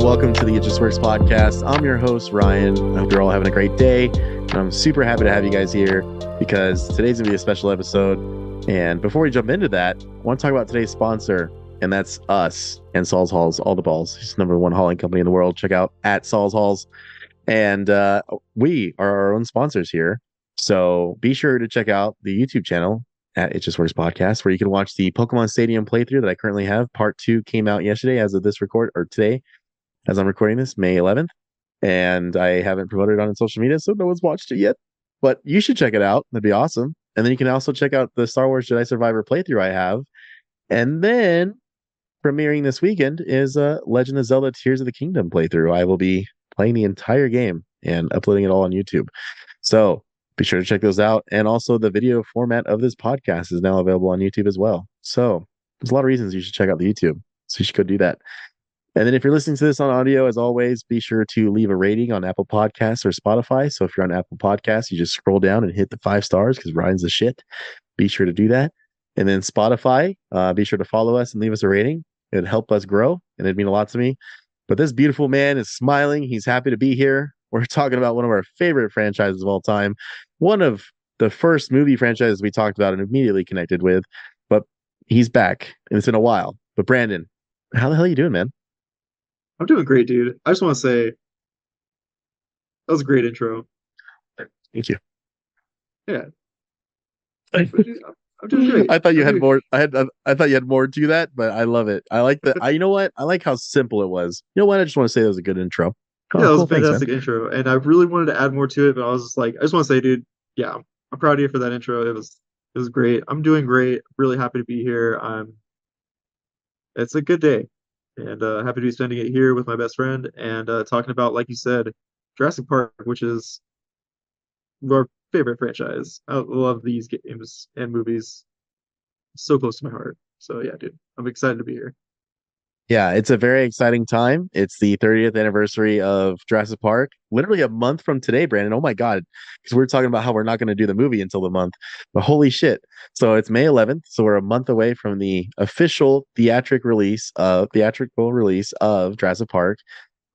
Welcome to the ItJustWorksPodcast. I'm your host, Ryan. I hope you're all having a great day. And I'm super happy to have you guys here because today's going to be a special episode. And before we jump into that, I want to talk about today's sponsor, and that's us and Saul's Halls, all the balls. It's the #1 hauling company in the world. Check out at Saul's Halls. And we are our own sponsors here. So be sure to check out the YouTube channel at ItJustWorksPodcast, where you can watch the Pokemon Stadium playthrough that I currently have. Part 2 came out yesterday as of this record, or today, as I'm recording this, May 11th, and I haven't promoted it on social media, so no one's watched it yet, but you should check it out. That'd be awesome. And then you can also check out the Star Wars Jedi Survivor playthrough I have. And then premiering this weekend is Legend of Zelda Tears of the Kingdom playthrough. I will be playing the entire game and uploading it all on YouTube. So be sure to check those out. And also the video format of this podcast is now available on YouTube as well. So there's a lot of reasons you should check out the YouTube. So you should go do that. And then if you're listening to this on audio, as always, be sure to leave a rating on Apple Podcasts or Spotify. So if you're on Apple Podcasts, you just scroll down and hit the 5 stars because Ryan's the shit. Be sure to do that. And then Spotify, be sure to follow us and leave us a rating. It'd help us grow, and it'd mean a lot to me. But this beautiful man is smiling. He's happy to be here. We're talking about one of our favorite franchises of all time. One of the first movie franchises we talked about and immediately connected with. But he's back, and it's been a while. But Brandon, how the hell are you doing, man? I'm doing great, dude. I just want to say that was a great intro. Thank you. Yeah. I'm doing great. I thought you had more. I thought you had more to that, but I love it. I like that. You know what? I like how simple it was. You know what? I just want to say that was a good intro. Yeah, that was a fantastic intro, and I really wanted to add more to it, but I was just like, I just want to say, dude, yeah, I'm proud of you for that intro. It was great. I'm doing great. Really happy to be here. It's a good day. And happy to be spending it here with my best friend and talking about, like you said, Jurassic Park, which is our favorite franchise. I love these games and movies. So close to my heart. So yeah, dude, I'm excited to be here. Yeah, it's a very exciting time. It's the 30th anniversary of Jurassic Park. Literally a month from today, Brandon. Oh my God. Because we're talking about how we're not going to do the movie until the month. But holy shit. So it's May 11th. So we're a month away from the official theatrical release of Jurassic Park.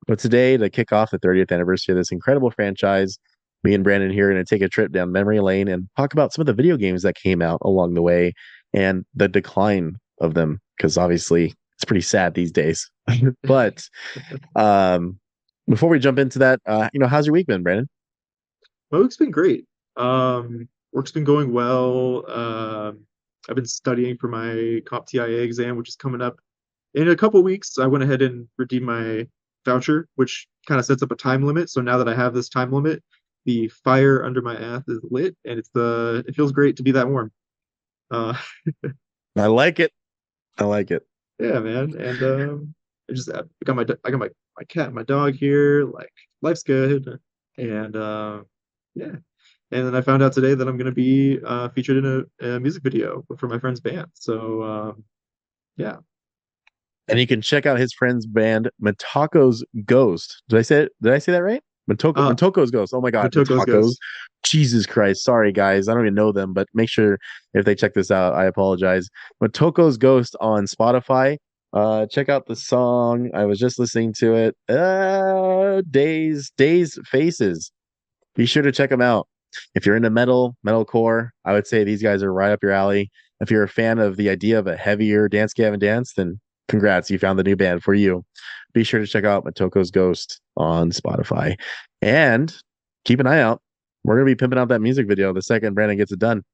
But today, to kick off the 30th anniversary of this incredible franchise, me and Brandon here are going to take a trip down memory lane and talk about some of the video games that came out along the way and the decline of them. Because obviously, it's pretty sad these days. But before we jump into that, how's your week been, Brandon? My week's been great. Work's been going well. I've been studying for my CompTIA exam, which is coming up in a couple weeks. I went ahead and redeemed my voucher, which kind of sets up a time limit. So now that I have this time limit, the fire under my ass is lit, and it feels great to be that warm. I like it. I like it. Yeah, man. And I got my cat and my dog here. Like, life's good. And yeah. And then I found out today that I'm gonna be featured in a music video for my friend's band. So yeah. And you can check out his friend's band, Matoko's Ghost. Did I say that right? Matoko's Ghost. Oh my God, Matoko's Ghost. Jesus Christ. Sorry, guys. I don't even know them, but make sure if they check this out, I apologize. Matoko's Ghost on Spotify. Check out the song. I was just listening to it. Days Faces. Be sure to check them out. If you're into metalcore, I would say these guys are right up your alley. If you're a fan of the idea of a heavier Dance Gavin Dance, then congrats, you found the new band for you. Be sure to check out Matoko's Ghost on Spotify. And keep an eye out. We're going to be pimping out that music video the second Brandon gets it done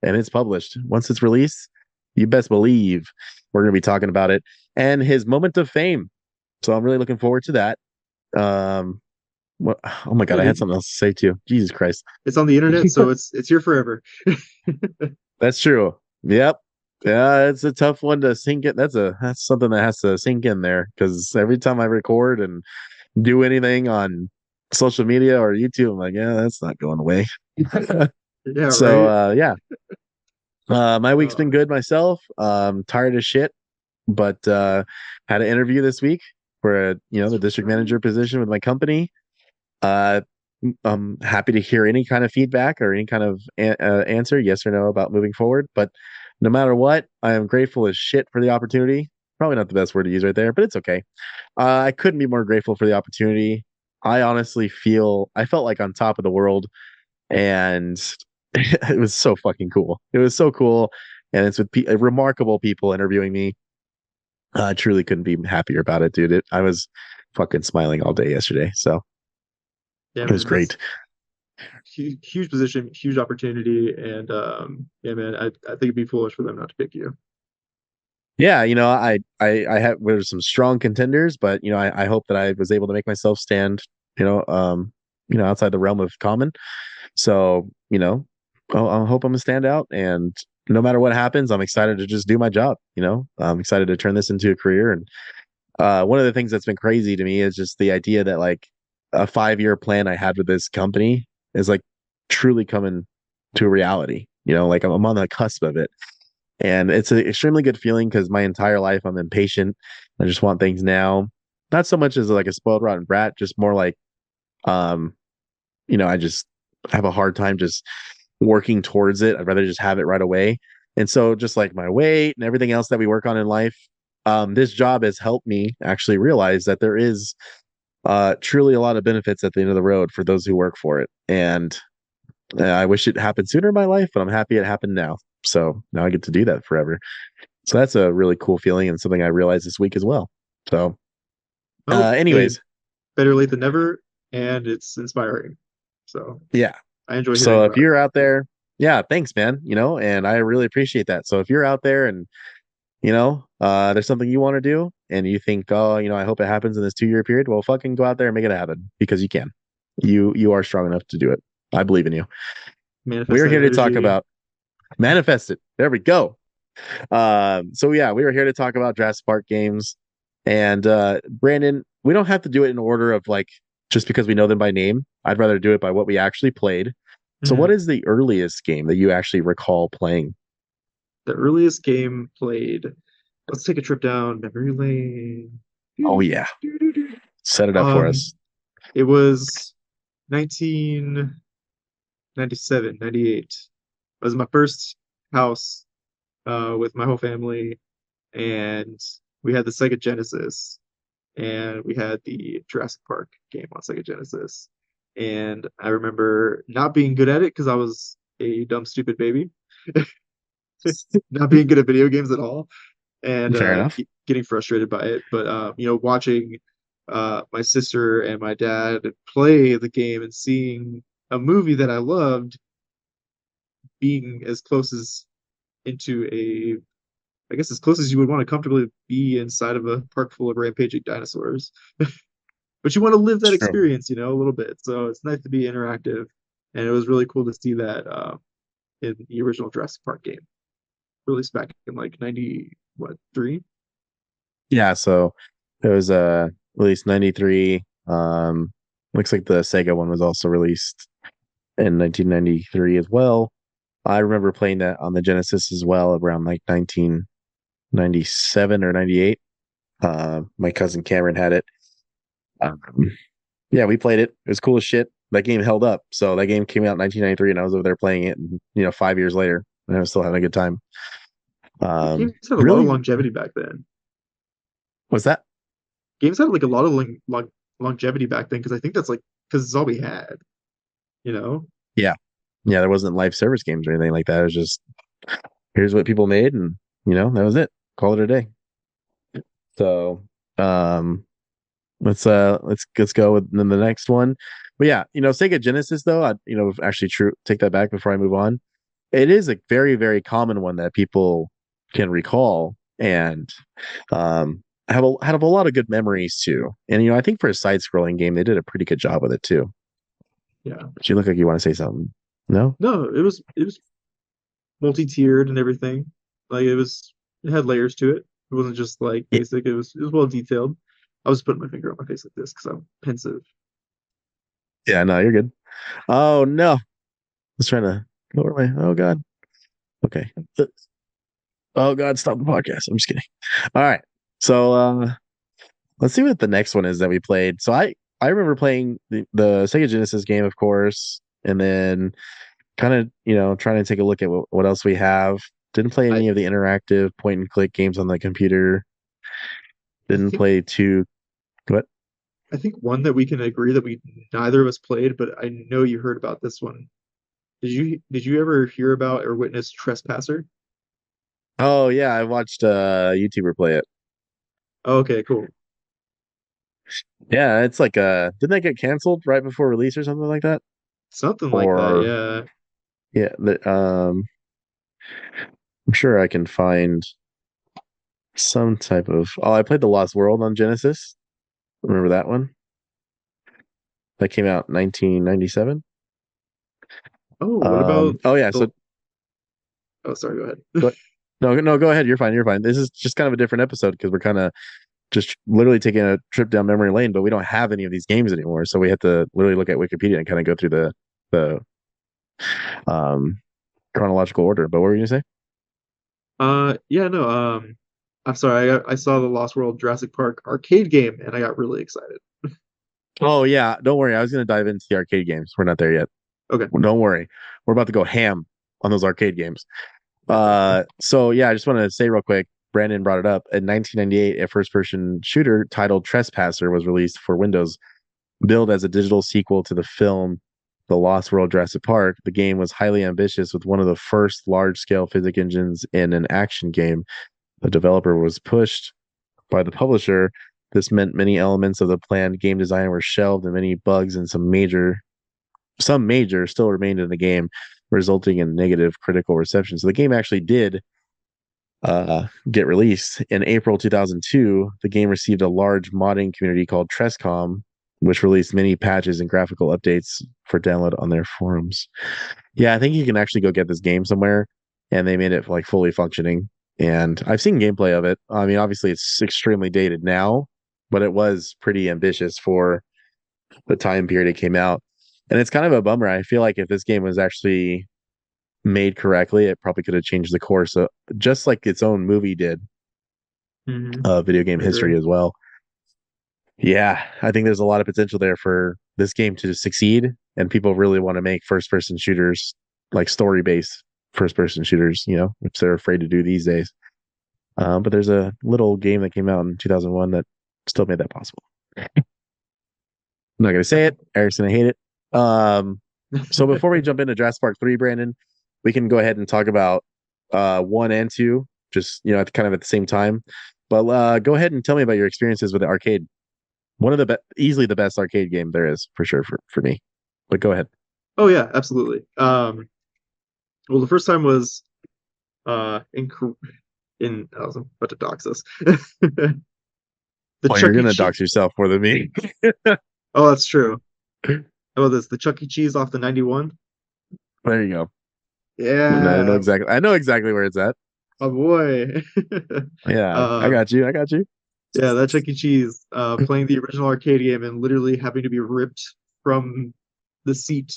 and it's published. Once it's released, you best believe we're going to be talking about it and his moment of fame. So I'm really looking forward to that. Oh my God, I had something else to say too. Jesus Christ. It's on the internet, so it's here forever. That's true. Yep. Yeah, it's a tough one to sink it. That's something that has to sink in there because every time I record and do anything on social media or YouTube, I'm like, yeah, that's not going away. Yeah, So right. yeah, my week's been Uh, good myself. Tired as shit, but had an interview this week for the district manager position with my company. Uh, I'm happy to hear any kind of feedback or any kind of answer, yes or no, about moving forward. But no matter what, I am grateful as shit for the opportunity. Probably not the best word to use right there, but it's okay. I couldn't be more grateful for the opportunity. I felt like on top of the world, and it was so fucking cool. It was so cool, and it's with remarkable people interviewing me. I truly couldn't be happier about it, dude. I was fucking smiling all day yesterday, so yeah, it was man, that's great. huge, huge position, huge opportunity, and yeah, man, I think it'd be foolish for them not to pick you. Yeah, I had there's some strong contenders, but I hope that I was able to make myself stand, you know, um, outside the realm of common. So, I hope I'm a standout, and no matter what happens, I'm excited to just do my job. I'm excited to turn this into a career. And one of the things that's been crazy to me is just the idea that like a 5-year plan I had with this company is like truly coming to reality. Like I'm on the cusp of it. And it's an extremely good feeling because my entire life I'm impatient. I just want things now. Not so much as like a spoiled rotten brat, just more like um, I just have a hard time just working towards it. I'd rather just have it right away. And so just like my weight and everything else that we work on in life, this job has helped me actually realize that there is truly a lot of benefits at the end of the road for those who work for it. And I wish it happened sooner in my life, but I'm happy it happened now. So now I get to do that forever. So that's a really cool feeling and something I realized this week as well. So, Well, hey, anyways, better late than never, and it's inspiring. So yeah. I enjoy hearing So if about it. you're out there, yeah, thanks, man. And I really appreciate that. So if you're out there and there's something you want to do and you think, oh, I hope it happens in this 2-year period, well, fucking go out there and make it happen because you can. You are strong enough to do it. I believe in you. Manifest We're that here to talk energy. about manifest it. There we go. So yeah, we were here to talk about Jurassic Park games. And Brandon, we don't have to do it in order of like just because we know them by name. I'd rather do it by what we actually played. So what Mhm. is the earliest game that you actually recall playing? The earliest game played. Let's take a trip down memory lane. Oh yeah. Doo-doo-doo-doo-doo. Set it up for Um, us. it was 1997, 98. It was my first house with my whole family, and we had the Sega Genesis, and we had the Jurassic Park game on Sega Genesis. And I remember not being good at it because I was a dumb, stupid baby, not being good at video games at all, and Fair enough. getting frustrated by it. But watching my sister and my dad play the game and seeing a movie that I loved being as close as into a I guess as close as you would want to comfortably be inside of a park full of rampaging dinosaurs. But you want to live that True. experience, a little bit. So it's nice to be interactive, and it was really cool to see that in the original Jurassic Park game, released back in like 90, what, three? Yeah, so it was released 93. Looks like the Sega one was also released in 1993 as well. I remember playing that on the Genesis as well around like 1997 or 98. My cousin Cameron had it. Um, yeah, we played it. It was cool as shit. That game held up. So that game came out in 1993 and I was over there playing it and 5 years later and I was still having a good time. Games had a lot of Really, longevity back then. was that? Games had like a lot of longevity back then because I think that's like because it's all we had, you know? Yeah. Yeah, there wasn't live service games or anything like that. It was just here's what people made and that was it. Call it a day. So um let's go with the next one. But yeah, Sega Genesis though, I actually true take that back before I move on. It is a very, very common one that people can recall and have a lot of good memories too. And I think for a side scrolling game, they did a pretty good job with it too. Yeah. But you look like you want to say something. No? No, it was multi-tiered and everything. Like it had layers to it. It wasn't just like Y- basic. It was well detailed. I was putting my finger on my face like this because I'm pensive. Yeah, no, you're good. Oh no. I was trying to lower my oh god. Okay. Oh god, stop the podcast. I'm just kidding. All right. So let's see what the next one is that we played. So I remember playing the Sega Genesis game, of course, and then kind of, trying to take a look at what else we have. Didn't play I any of the interactive point and click games on the computer. I Didn't think play too what? I think one that we can agree that we neither of us played, but I know you heard about this one. Did you ever hear about or witness Trespasser? Oh yeah, I watched a YouTuber play it. Oh, okay, cool. Yeah, it's like didn't that get canceled right before release or something like that? Something like that, Or yeah. yeah, I'm sure I can find some type of. Oh, I played The Lost World on Genesis. Remember that one? That came out 1997. Oh, what about Oh yeah, so the oh sorry, go ahead. go, no, no, go ahead. You're fine. You're fine. This is just kind of a different episode because we're kind of just literally taking a trip down memory lane, but we don't have any of these games anymore. So we have to literally look at Wikipedia and kind of go through the um chronological order. But what were you gonna say? Yeah, no, I'm sorry, I saw the Lost World Jurassic Park arcade game and I got really excited. Oh yeah, don't worry. I was gonna dive into the arcade games. We're not there yet. Okay, Don't worry. We're about to go ham on those arcade games. definitely. So yeah, I just want to say real quick. Brandon brought it up. In 1998, a first-person shooter titled Trespasser was released for Windows. Billed as a digital sequel to the film The Lost World Jurassic Park, the game was highly ambitious with one of the first large-scale physics engines in an action game. The developer was pushed by the publisher. This meant many elements of the planned game design were shelved and many bugs and some major still remained in the game, resulting in negative critical reception. So the game actually did get released in April 2002. The game received a large modding community called Trescom, which released many patches and graphical updates for download on their forums. Yeah, I think you can actually go get this game somewhere, and they made it like fully functioning. And I've seen gameplay of it. I mean, obviously, it's extremely dated now, but it was pretty ambitious for the time period it came out. And it's kind of a bummer. I feel like if this game was actually made correctly, it probably could have changed the course, just like its own movie did, Hmm. video game I agree. history as well. Yeah, I think there's a lot of potential there for this game to succeed, and people really want to make first person shooters, like story based first person shooters, which they're afraid to do these days. But there's a little game that came out in 2001 that still made that possible. I'm not going to say it. Eric's going to hate it. So before we jump into Jurassic Park 3, Brandon, we can go ahead and talk about 1 and 2, just, kind of at the same time. But go ahead and tell me about your experiences with the arcade. One of the easily the best arcade game there is for sure for me. But go ahead. Oh yeah, absolutely. Well, the first time was in I was about to dox us. The Oh, you're Chuck E. gonna Cheese. dox yourself more than me. Oh, that's true. How about this? The Chuck E. Cheese off the 91. There you go. And I know Yeah, exactly. I know exactly where it's at. my boy. Yeah, I Um, got you. I got you. yeah, that Chuck E. Cheese, playing the original arcade game and literally having to be ripped from the seat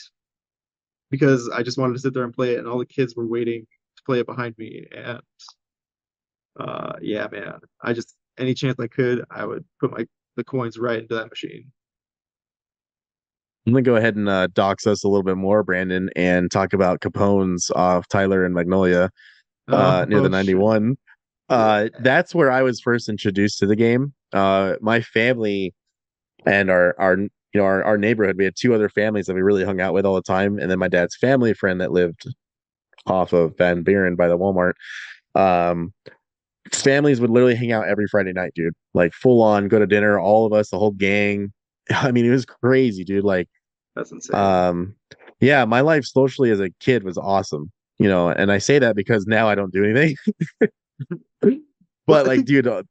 because I just wanted to sit there and play it, and all the kids were waiting to play it behind me. And yeah, man, I just any chance I could, I would put the coins right into that machine. I'm gonna go ahead and dox us a little bit more, Brandon, and talk about Capone's off Tyler and Magnolia Oh, near the oh shit. 91. Yeah. That's where I was first introduced to the game. My family and our neighborhood, we had two other families that we really hung out with all the time, and then my dad's family friend that lived off of Van Buren by the Walmart. Um, Families would literally hang out every Friday night, dude. Like full on, go to dinner, all of us, the whole gang. I mean, it was crazy, dude. Like, That's insane. um, yeah, my life socially as a kid was awesome, and I say that because now I don't do anything. Well, But I like, think dude,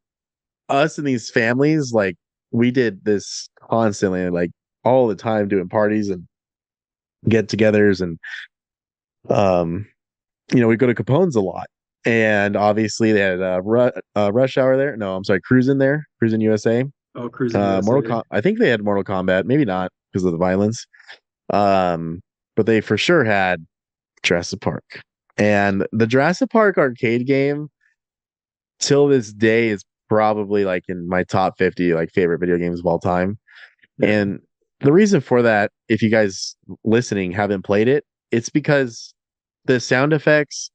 us and these families, like, we did this constantly, like all the time, doing parties and get-togethers, and um, we go to Capone's a lot. And obviously they had Rush Hour there. No, I'm sorry, Cruisin' there, Cruisin' USA. Oh, Cruising USA. I think they had Mortal Kombat, maybe not because of the violence. Um, but they for sure had Jurassic Park. And the Jurassic Park arcade game till this day is probably like in my top 50 like favorite video games of all time. Yeah. And the reason for that, if you guys listening haven't played it, it's because the sound effects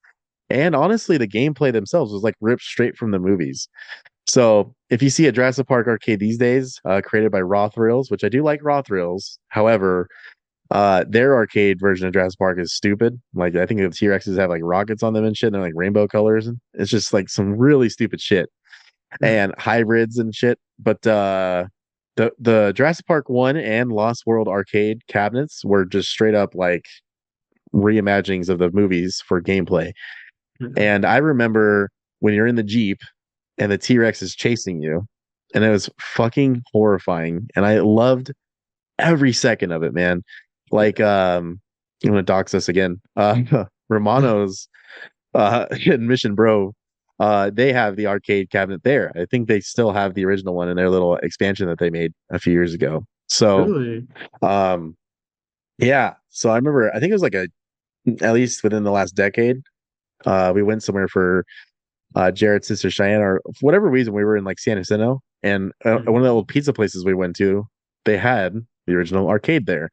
and honestly the gameplay themselves was like ripped straight from the movies. So if you see a Jurassic Park arcade these days, created by Raw Thrills, which I do like Raw Thrills, however, their arcade version of Jurassic Park is stupid. Like I think the T-Rexes have like rockets on them and shit, and they're like rainbow colors, and it's just like some really stupid shit and hybrids and shit. But the Jurassic Park 1 and Lost World arcade cabinets were just straight up like reimaginings of the movies for gameplay. And I remember when you're in the Jeep and the T-Rex is chasing you, and it was fucking horrifying. And I loved every second of it, man. Like I'm gonna dox us again. Romano's in Mission Bro, they have the arcade cabinet there. I think they still have the original one in their little expansion that they made a few years ago. So Really? um yeah. So I remember I think it was like a at least within the last decade, we went somewhere for Jared's sister Cheyenne, or for whatever reason, we were in like San Jacinto, and one of the old pizza places we went to, they had the original arcade there.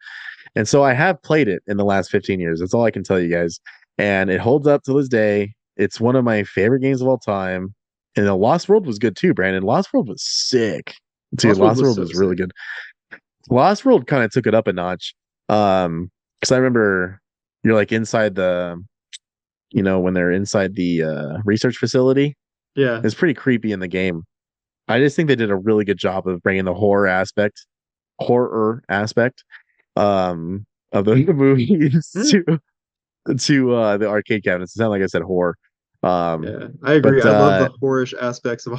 And so I have played it in the last 15 years. That's all I can tell you guys. And it holds up to this day. It's one of my favorite games of all time. And the Lost World was good too, Brandon. Lost World was sick. Dude, Lost World Lost was World so was really sick. good. Lost World kind of took it up a notch. Because I remember you're like inside the, when they're inside the research facility. Yeah. It's pretty creepy in the game. I just think they did a really good job of bringing the horror aspect of the movies to the arcade cabinets. It sounded like I said horror. Um Yeah, I agree. but I love the horish aspects of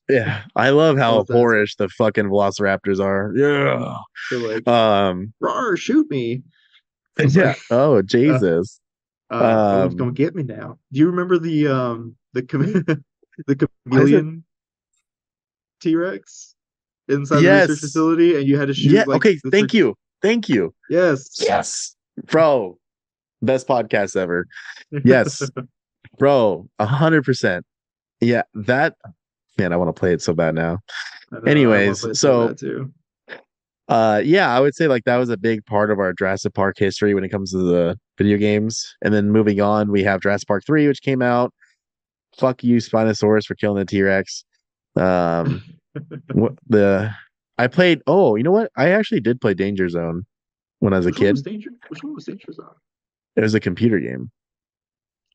yeah, I love all how of that. horish the fucking velociraptors are. Yeah. They're like, Um "Rawr, shoot me!" I was yeah. like, Oh uh, Jesus. "Oh, he's gonna Um get me now." Do you remember the why is it chameleon T-Rex inside the research yes. facility, and you had to Yeah, shoot like okay, the thank three? you. Thank you. Yes. Yes. Bro, best podcast ever. Yes. Bro, 100%. Yeah, that man, I want to play it so bad now. I know. I want to Anyways, play it so so bad too. yeah, I would say like that was a big part of our Jurassic Park history when it comes to the video games. And then moving on, we have Jurassic Park 3, which came out. Fuck you, Spinosaurus, for killing the T-Rex. Um what the I played you know what? I actually did play Danger Zone when I was a Which one was kid. Danger? Which one was Danger Zone? It was a computer game.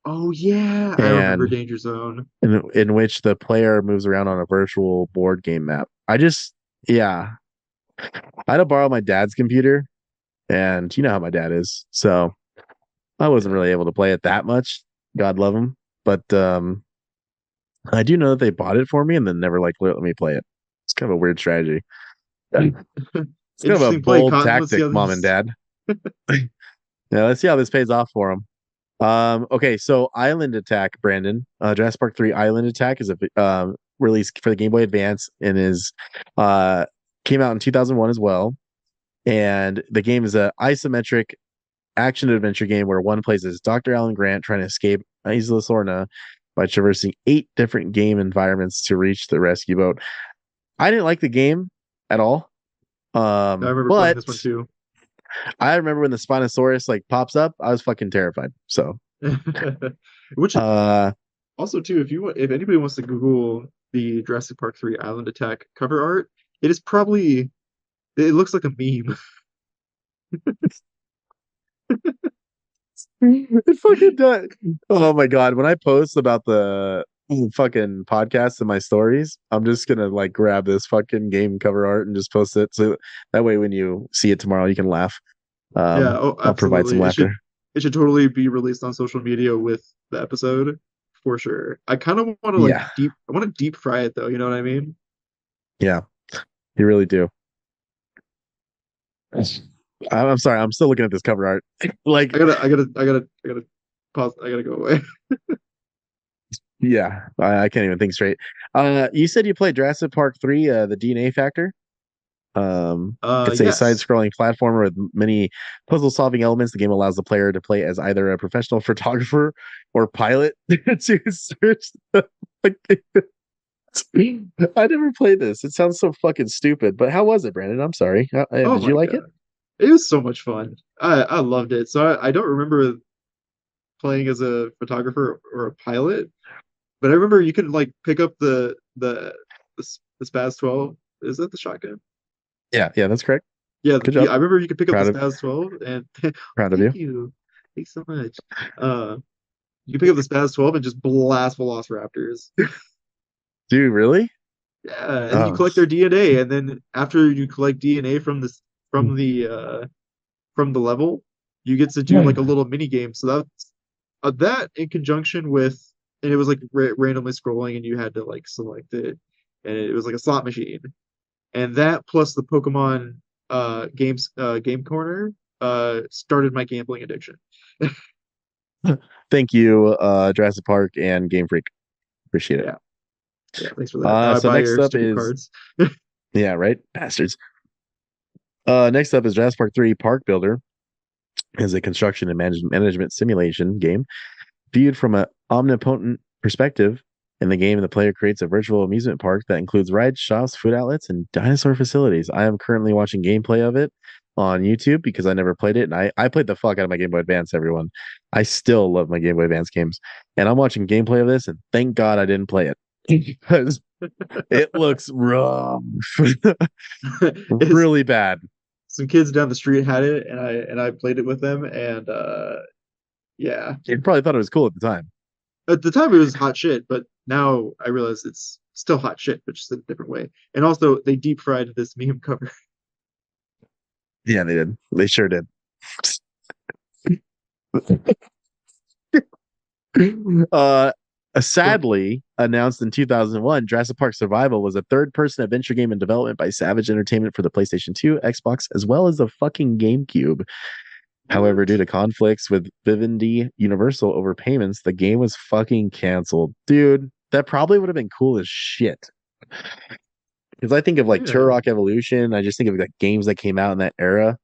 Oh yeah, I remember And Danger Zone. in which the player moves around on a virtual board game map. Yeah, I had to borrow my dad's computer, and you know how my dad is, so I wasn't Yeah. really able to play it that much. God love him, but I do know that they bought it for me and then never like let me play it. It's kind of a weird strategy. It's kind of a Interesting play, bold Cotton. Let's see tactic, how mom and this. dad. Yeah, let's see how this pays off for them. Okay, so Island Attack, Brandon. Jurassic Park 3 Island Attack is a released for the Game Boy Advance and is uh came out in 2001 as well. And the game is a isometric action adventure game where one plays as Dr. Alan Grant trying to escape Isla Sorna by traversing 8 different game environments to reach the rescue boat. I didn't like the game at all. I remember playing But this one too. I remember when the Spinosaurus like pops up, I was fucking terrified. So Which uh also too, if anybody wants to Google the Jurassic Park 3 Island Attack cover art, it is probably it looks like a meme. it fucking does. Oh my god. When I post about the fucking podcast in my stories, I'm just gonna like grab this fucking game cover art and just post it. So that way when you see it tomorrow you can laugh. Yeah, oh, I'll provide some absolutely. laughter. It should totally be released on social media with the episode for sure. I kind of want to Yeah. I want to deep fry it though, you know what I mean? Yeah. You really do. I'm sorry, I'm still looking at this cover art. Like I gotta pause. I gotta go away. Yeah, I can't even think straight. You said you played Jurassic Park 3, the DNA Factor. It's a Yes. side-scrolling platformer with many puzzle-solving elements. The game allows the player to play as either a professional photographer or pilot to search the I never played this. It sounds so fucking stupid. But how was it, Brandon? I'm sorry. Oh Did you my like it? God. It was so much fun. I loved it. So I don't remember playing as a photographer or a pilot, but I remember you could like pick up the Spaz 12. Is that the shotgun? Yeah, yeah, that's correct. Yeah, Good job. I remember you could pick up the Proud of Spaz 12 and proud of thank you. you. Thanks so much. Uh you can pick up the Spaz 12 and just blast Velociraptors. Dude, really? Yeah, and you Oh, collect their DNA, and then after you collect DNA from the from the level, you get to do like a little mini game. So that in conjunction with, and it was like randomly scrolling, and you had to like select it, and it was like a slot machine, and that plus the Pokemon game corner started my gambling addiction. thank you, Jurassic Park and Game Freak. Appreciate it. Yeah, yeah, thanks for that. Now I So buy next your up stupid is cards. yeah, right, bastards. Next up is Jurassic Park 3 Park Builder is a construction and management simulation game viewed from an omnipotent perspective. In the game, the player creates a virtual amusement park that includes rides, shops, food outlets, and dinosaur facilities. I am currently watching gameplay of it on YouTube because I never played it. And I played the fuck out of my Game Boy Advance, everyone. I still love my Game Boy Advance games. And I'm watching gameplay of this, and thank God I didn't play it because it looks rough. It's Really bad. some kids down the street had it, and I played it with them, and yeah, You probably thought it was cool at the time. at the time it was hot shit, but now I realize it's still hot shit, but just in a different way. And also, they deep fried this meme cover. Yeah, they did. They sure did. uh, sadly announced in 2001, Jurassic Park Survival was a third-person adventure game in development by Savage Entertainment for the PlayStation 2, Xbox, as well as the fucking GameCube. However, due What? to conflicts with Vivendi Universal over payments, the game was fucking canceled. Dude, that probably would have been cool as shit. Because I think of like Yeah, Turok Evolution, I just think of like games that came out in that era.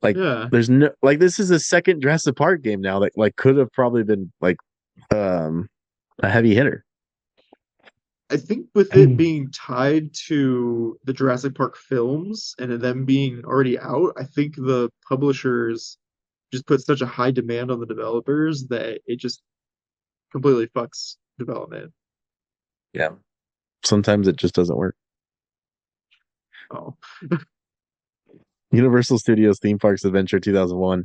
Like, yeah. there's no like this is a second Jurassic Park game now that like could have probably been like um a heavy hitter. I think with it being tied to the Jurassic Park films and them being already out, I think the publishers just put such a high demand on the developers that it just completely fucks development. Yeah. Sometimes it just doesn't work. Oh, Universal Studios Theme Parks Adventure 2001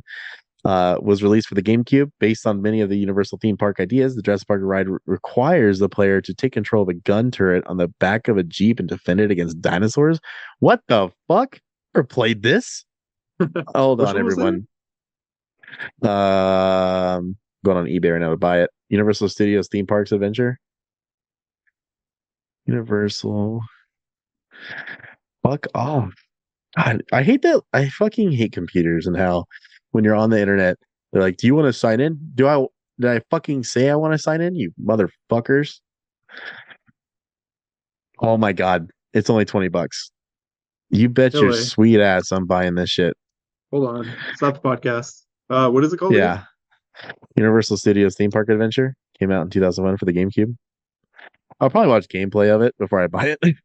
was released for the GameCube. Based on many of the Universal theme park ideas, the Jurassic Park ride requires the player to take control of a gun turret on the back of a Jeep and defend it against dinosaurs. What the fuck? Never played this? Hold which on, one was that? everyone. Going on eBay right now to buy it. Universal Studios Theme Parks Adventure. Universal. Fuck off. God, I hate that. I fucking hate computers and how when you're on the internet, they're like, "Do you want to sign in? Do I? Did I fucking say I want to sign in? You motherfuckers!" Oh my god, it's only $20. You bet No your way. sweet ass I'm buying this shit. Hold on. Stop the podcast. What is it called again? Yeah, Universal Studios Theme Park Adventure came out in 2001 for the GameCube. I'll probably watch gameplay of it before I buy it,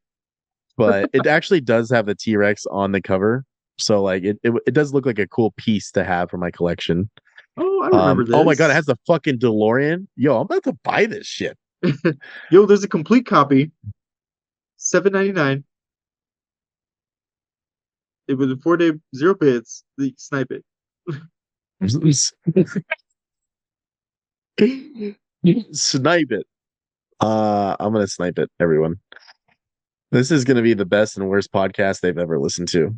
but it actually does have the T Rex on the cover, so like it does look like a cool piece to have for my collection. Oh, I remember Oh my god, it this. has the fucking DeLorean. Yo, I'm about to buy this shit. Yo, there's a complete copy, 7.99. It was a 4-day 0 bits. Snipe it. Snipe it. I'm gonna snipe it, everyone. This is gonna be the best and worst podcast they've ever listened to.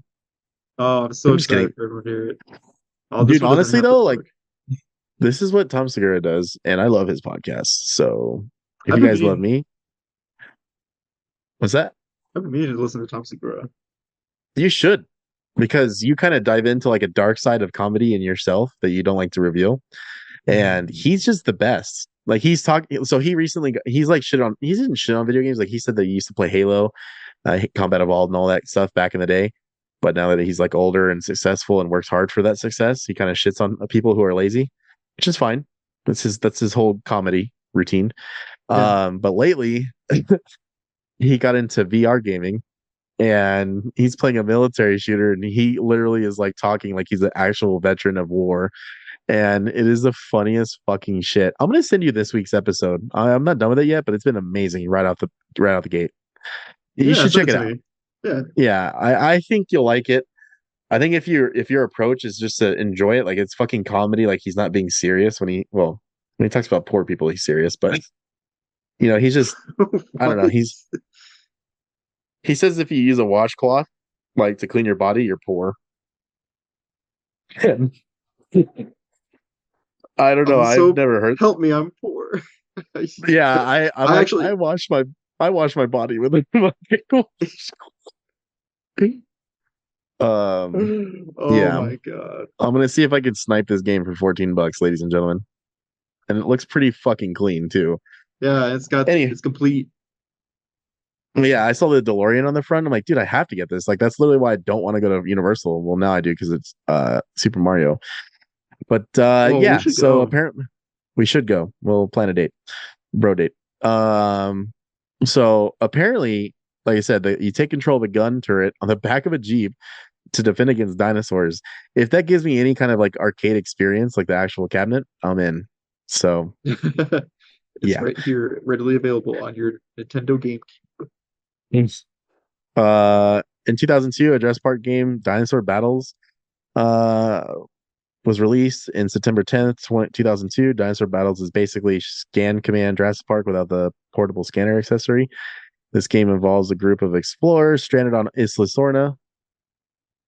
Oh, I'm so I'm just excited kidding. for everyone to hear it. Oh, this Dude, one doesn't honestly have the though, like book. this is what Tom Segura does, and I love his podcast. So if I've you been guys love meaning, me, what's that? I've been meaning to listen to Tom Segura. You should, because you kind of dive into like a dark side of comedy in yourself that you don't like to reveal. And Mm. he's just the best. Like he's talking. So he recently he's like shit on. He didn't shit on video games. Like he said that he used to play Halo, Combat Evolved, and all that stuff back in the day. But now that he's like older and successful and works hard for that success, he kind of shits on people who are lazy, which is fine. That's his whole comedy routine. Yeah. But lately he got into VR gaming and he's playing a military shooter and he literally is like talking like he's an actual veteran of war. And it is the funniest fucking shit. I'm gonna send you this week's episode. I'm not done with it yet, but it's been amazing right out the gate. You Yeah, should send check it it to out. me. Yeah. Yeah, I think you'll like it. I think if your approach is just to enjoy it, like it's fucking comedy, like he's not being serious when he talks about poor people, he's serious, but he's just I don't What? know. He says if you use a washcloth like to clean your body, you're poor. I don't know. I'm I've so never heard. help me, I'm poor. Yeah, I'm I like actually I wash my body with a um oh yeah. my God. I'm gonna see if I can snipe this game for $14, ladies and gentlemen. And it looks pretty fucking clean too. Yeah, Any it's complete. Yeah, I saw the DeLorean on the front. I'm like, dude, I have to get this. Like, that's literally why I don't want to go to Universal. Well, now I do because it's Super Mario. But Well, we yeah, should so go. apparently we should go. We'll plan a date, bro date. Um, so apparently, like I said, you take control of the gun turret on the back of a Jeep to defend against dinosaurs. If that gives me any kind of like arcade experience, like the actual cabinet, I'm in. So It's yeah. right here, readily available on your Nintendo game. Yes. In 2002, a Jurassic Park game, Dinosaur Battles, uh, was released in September 10th, 2002. Dinosaur Battles is basically Scan Command Jurassic Park without the portable scanner accessory. This game involves a group of explorers stranded on Isla Sorna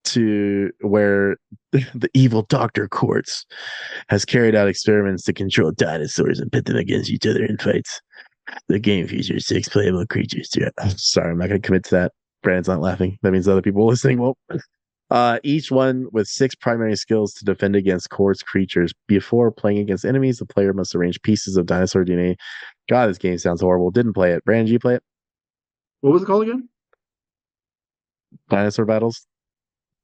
to where the evil Dr. Quartz has carried out experiments to control dinosaurs and pit them against each other in fights. The game features 6 playable creatures. Yeah. Sorry, I'm not going to commit to that. Brandon's not laughing. That means other people listening won't. Each one with 6 primary skills to defend against Quartz creatures. Before playing against enemies, the player must arrange pieces of dinosaur DNA. God, this game sounds horrible. Didn't play it. Brandon, did you play it? What was it called again? Dinosaur Battles.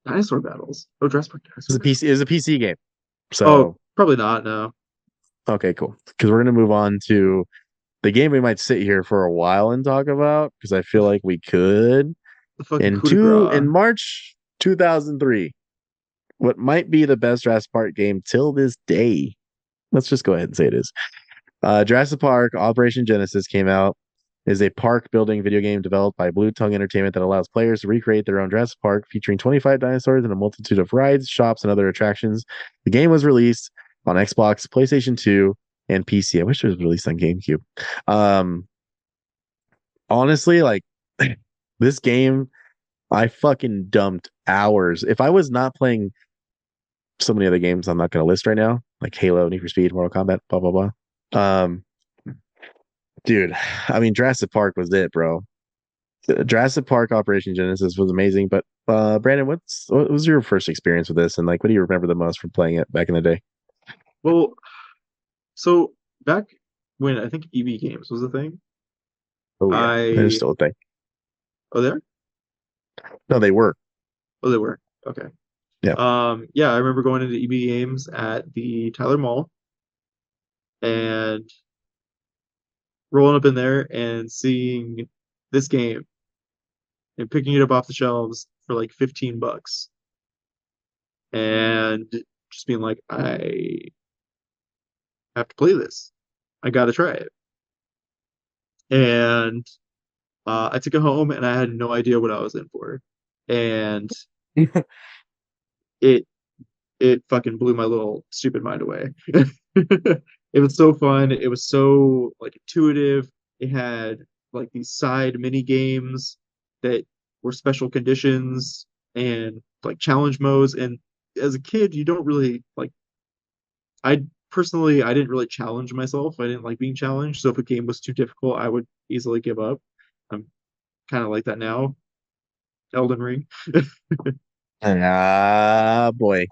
Dinosaur Battles. Oh, Jurassic Park It was Dinosaur a PC. It Battles. was a PC game. Oh, So probably not. No. okay, cool. Because we're gonna move on to the game we might sit here for a while and talk about because I feel like we could The fucking coup de grace. in March 2003. What might be the best Jurassic Park game till this day. Let's just go ahead and say it is. Jurassic Park Operation Genesis came out. Is a park building video game developed by Blue Tongue Entertainment that allows players to recreate their own Jurassic Park, featuring 25 dinosaurs and a multitude of rides, shops, and other attractions. The game was released on Xbox, PlayStation 2, and PC. I wish it was released on GameCube. Um, Honestly, like this game, I fucking dumped hours. If I was not playing so many other games I'm not going to list right now, like Halo, Need for Speed, Mortal Kombat, blah blah blah. Dude, I mean Jurassic Park was it, bro. Jurassic Park Operation Genesis was amazing, but Brandon, what was your first experience with this, and like, what do you remember the most from playing it back in the day? Well, so back when I think EV games was a thing, Oh yeah, they're I still a thing. oh there? No, they were. Oh, they were. Okay. Yeah. Yeah, I remember going into EB Games at the Tyler Mall and rolling up in there and seeing this game and picking it up off the shelves for like $15 and just being like, I have to play this. I gotta try it. And I took it home and I had no idea what I was in for. And it it fucking blew my little stupid mind away. It was so fun. It was so like intuitive. It had like these side mini games that were special conditions and like challenge modes. And as a kid, you don't really like. I personally, I didn't really challenge myself. I didn't like being challenged. So if a game was too difficult, I would easily give up. I'm kind of like that now. Elden Ring. Ah, boy.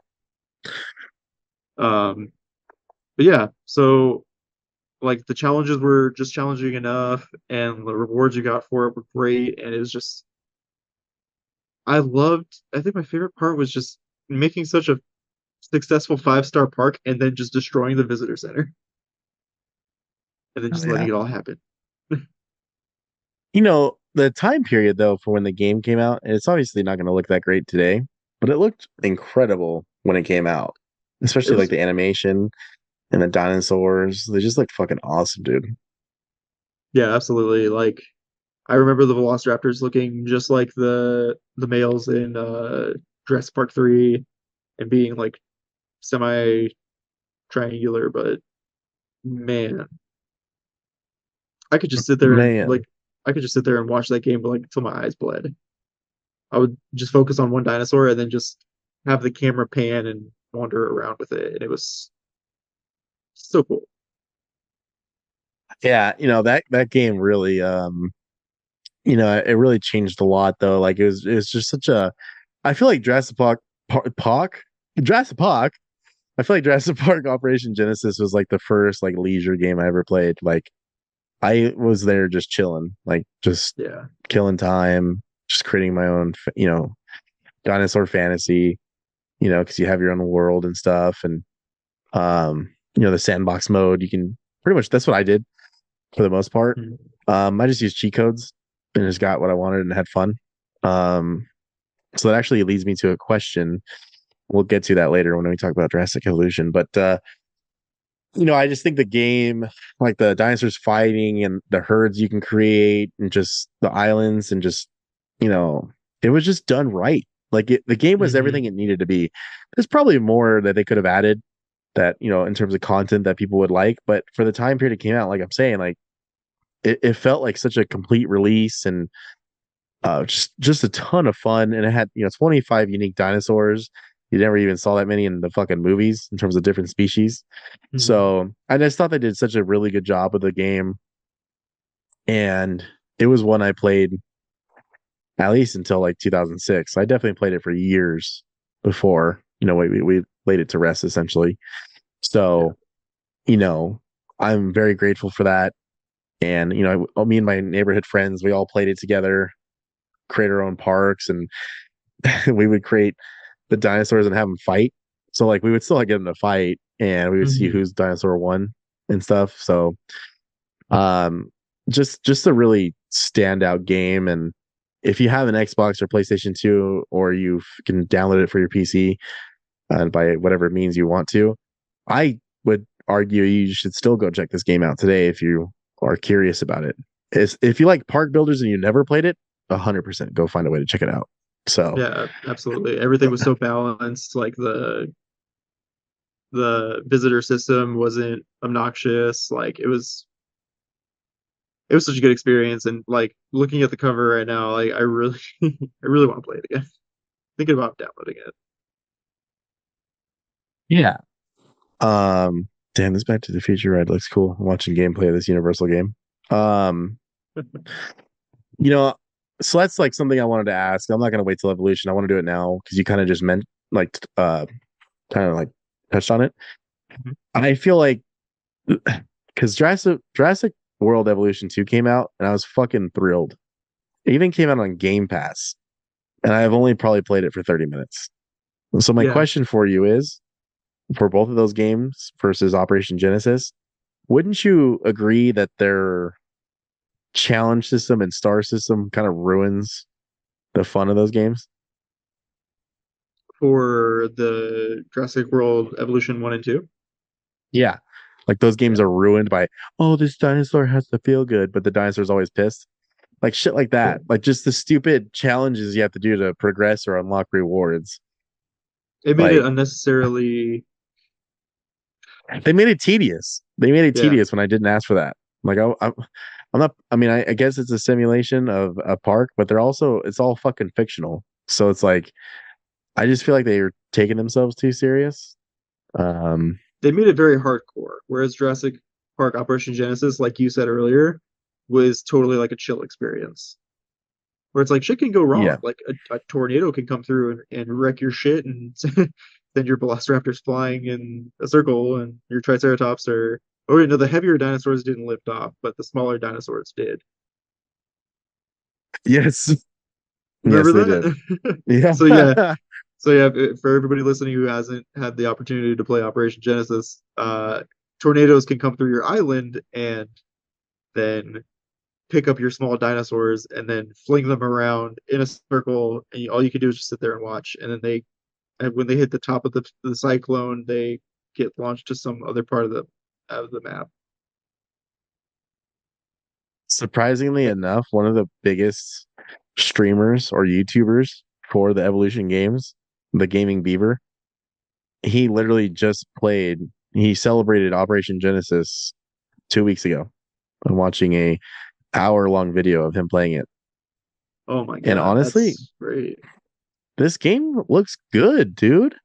Um, but yeah, so like the challenges were just challenging enough, and the rewards you got for it were great, and it was just I loved. I think my favorite part was just making such a successful 5-star park and then just destroying the visitor center and then Oh, just letting yeah. it all happen. The time period though for when the game came out, and it's obviously not going to look that great today, but it looked incredible when it came out. It Especially like was the animation and the dinosaurs. They just looked fucking awesome, dude. yeah, absolutely. Like I remember the Velociraptors looking just like the males in Jurassic Park 3 and being like semi triangular, but man, I could just sit there and Man. watch that game like until my eyes bled. I would just focus on one dinosaur and then just have the camera pan and wander around with it, and it was so cool. Yeah, that game really it really changed a lot though. Like it was just such a I feel like Jurassic Park. I feel like Jurassic Park Operation Genesis was like the first like leisure game I ever played. Like I was there just chilling, like just Yeah. killing time, just creating my own, dinosaur fantasy, because you have your own world and stuff. And, the sandbox mode, you can pretty much, that's what I did for the most part. Mhm. I just used cheat codes and just got what I wanted and had fun. Um, so that actually leads me to a question. We'll get to that later when we talk about Jurassic Evolution. But, I just think the game, like the dinosaurs fighting and the herds you can create and just the islands and just, you know, it was just done right. Like the game was everything Mhm. it needed to be. There's probably more that they could have added that, in terms of content that people would like. But for the time period it came out, like I'm saying, like it felt like such a complete release and just a ton of fun. And it had, 25 unique dinosaurs. You never even saw that many in the fucking movies in terms of different species. Mhm. So I just thought they did such a really good job of the game. And it was one I played at least until like 2006. I definitely played it for years before, we laid it to rest essentially. Yeah. So, you know, I'm very grateful for that. And, me and my neighborhood friends, we all played it together, create our own parks, and we would create the dinosaurs and have them fight. So, like, we would still get them to fight and we would see Mhm. whose dinosaur won and stuff. So, Um, just a really standout game. And if you have an Xbox or PlayStation 2, or you can download it for your PC by whatever means you want to, I would argue you should still go check this game out today if you are curious about it. If you like park builders and you never played it, 100% go find a way to check it out. So Yeah, absolutely. Everything was so balanced. Like the visitor system wasn't obnoxious. Like it was such a good experience. And like looking at the cover right now, like I really I really want to play it again. Thinking about downloading yeah. Um, damn, this Back to the Future ride looks cool. I'm watching gameplay of this Universal game. Um, it. You know, so that's like something I wanted to ask. I'm not gonna wait till evolution. I want to do it now because you kind of just meant like kind of like touched on it. Mhm. I feel like because Jurassic World Evolution 2 came out and I was fucking thrilled. It even came out on Game Pass, and I've only probably played it for 30 minutes. So my Yeah. question for you is, for both of those games versus Operation Genesis, wouldn't you agree that their challenge system and star system kind of ruins the fun of those games? For the Jurassic World Evolution 1 and 2. Yeah. Like those Yeah. games are ruined by, oh, this dinosaur has to feel good, but the dinosaur's always pissed. Like shit like Yeah. that. Like just the stupid challenges you have to do to progress or unlock rewards. It made it Like unnecessarily they made it tedious. They made it yeah. tedious when I didn't ask for that. Like I'm not. I mean, I guess it's a simulation of a park, but it's all fucking fictional. So it's like I just feel like they were taking themselves too serious. Um, They made it very hardcore, whereas Jurassic Park Operation Genesis, like you said earlier, was totally like a chill experience. Where it's like shit can go yeah, wrong. Like a tornado can come through and wreck your shit and then your velociraptor's flying in a circle and your triceratops are Oh wait, no, the heavier dinosaurs didn't lift off, but the smaller dinosaurs did. Yes. Yes, Remember they did. that? Yeah. So yeah, so yeah, for everybody listening who hasn't had the opportunity to play Operation Genesis, tornadoes can come through your island and then pick up your small dinosaurs and then fling them around in a circle, and all you can do is just sit there and watch. And when they hit the top of the cyclone, they get launched to some other part of the map. Surprisingly enough, one of the biggest streamers or YouTubers for the Evolution games, the Gaming Beaver, he literally just played, he celebrated Operation Genesis 2 weeks ago. I'm watching a hour-long video of him playing it. Oh my And God, honestly, that's great. this game looks good, dude.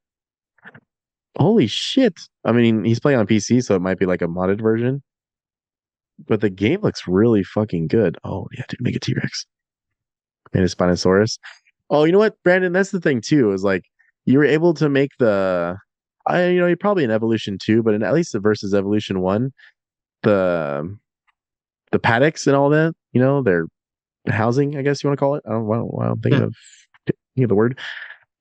Holy shit. I mean, he's playing on PC, so it might be like a modded version, but the game looks really fucking good. Oh, yeah, dude, make a T-Rex and a Spinosaurus. Oh, you know what, Brandon? That's the thing too, is like you were able to make you're probably in Evolution 2, but in at least the versus Evolution 1, the the paddocks and all that, their housing, I guess you want to call it. I don't Yeah, think of the word.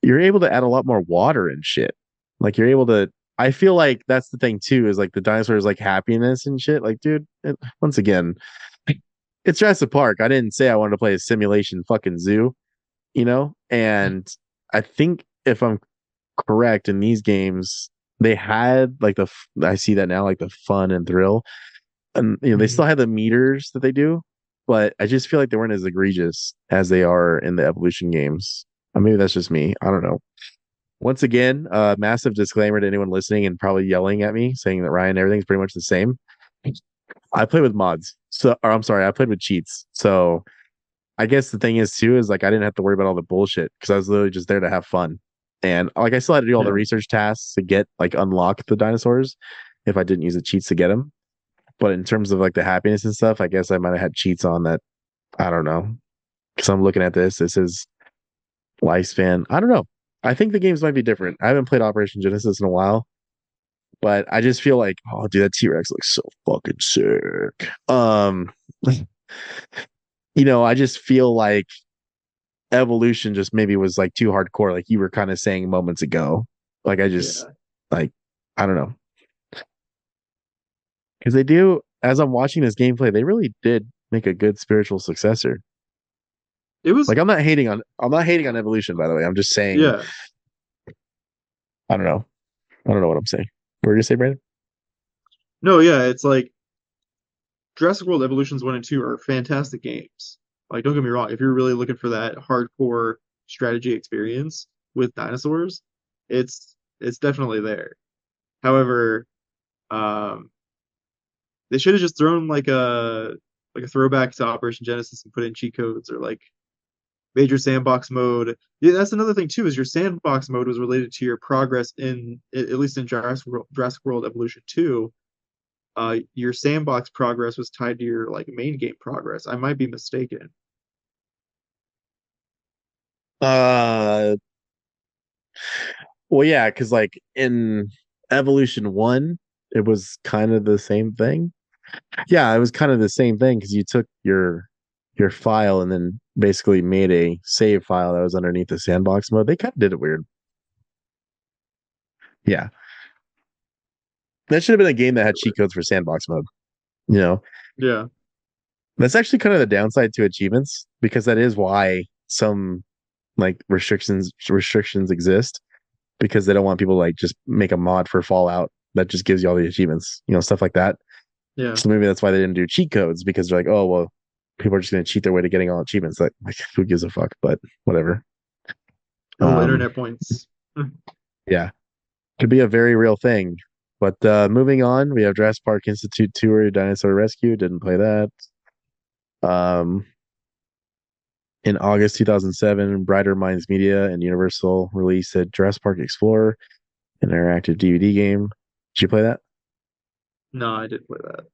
You're able to add a lot more water and shit. Like you're able to. I feel like that's the thing too, is like the dinosaurs like happiness and shit. Like, dude, once again, it's Jurassic Park. I didn't say I wanted to play a simulation fucking zoo, And I think if I'm correct in these games, they had like I see that now, like the fun and thrill, and they mhm. still have the meters that they do, but I just feel like they weren't as egregious as they are in the Evolution games. Maybe that's just me. I don't know. Once again, massive disclaimer to anyone listening and probably yelling at me saying that Ryan, everything's pretty much the same. I play with mods, or I'm sorry, I played with cheats. So I guess the thing is too is like I didn't have to worry about all the bullshit because I was literally just there to have fun. And like I still had to do all the Yeah. research tasks to get like unlock the dinosaurs if I didn't use the cheats to get them. But in terms of like the happiness and stuff, I guess I might have had cheats on that. I don't know. Because I'm looking at this. This is lifespan. I don't know. I think the games might be different. I haven't played Operation Genesis in a while, but I just feel like, oh, dude, that T Rex looks so fucking sick. I just feel like Evolution just maybe was like too hardcore, like you were kind of saying moments ago. Like I just Yeah. like I don't know. Because they do, as I'm watching this gameplay, they really did make a good spiritual successor. It was, Like I'm not hating on Evolution, by the way. I'm just saying yeah. I don't know. I don't know what I'm saying. What did you say, Brandon? No, yeah, it's like Jurassic World Evolutions 1 and 2 are fantastic games. Like, don't get me wrong, if you're really looking for that hardcore strategy experience with dinosaurs, it's definitely there. However, um, they should have just thrown like a throwback to Operation Genesis and put in cheat codes or like major sandbox mode. Yeah, that's another thing too, is your sandbox mode was related to your progress in at least in Jurassic World Evolution 2. Your sandbox progress was tied to your like main game progress. I might be mistaken. Uh, well, yeah, because like in Evolution 1, it was kind of the same thing. Yeah, it was kind of the same thing because you took your file and then basically made a save file that was underneath the sandbox mode. They kind of did it weird. Yeah. That should have been a game that had cheat codes for sandbox mode. You know, Yeah. that's actually kind of the downside to achievements because that is why some like restrictions exist because they don't want people to like just make a mod for Fallout that just gives you all the achievements, stuff like that. Yeah. So maybe that's why they didn't do cheat codes because they're like, oh well, people are just going to cheat their way to getting all achievements. Like who gives a fuck? But whatever. Oh, Um, internet points. yeah, could be a very real thing. But moving on, we have Jurassic Park Institute Tour, Dinosaur Rescue. Didn't play that. Um, in August 2007, Brighter Minds Media and Universal released a Jurassic Park Explorer, an interactive DVD game. Did you play that? No, I didn't play that.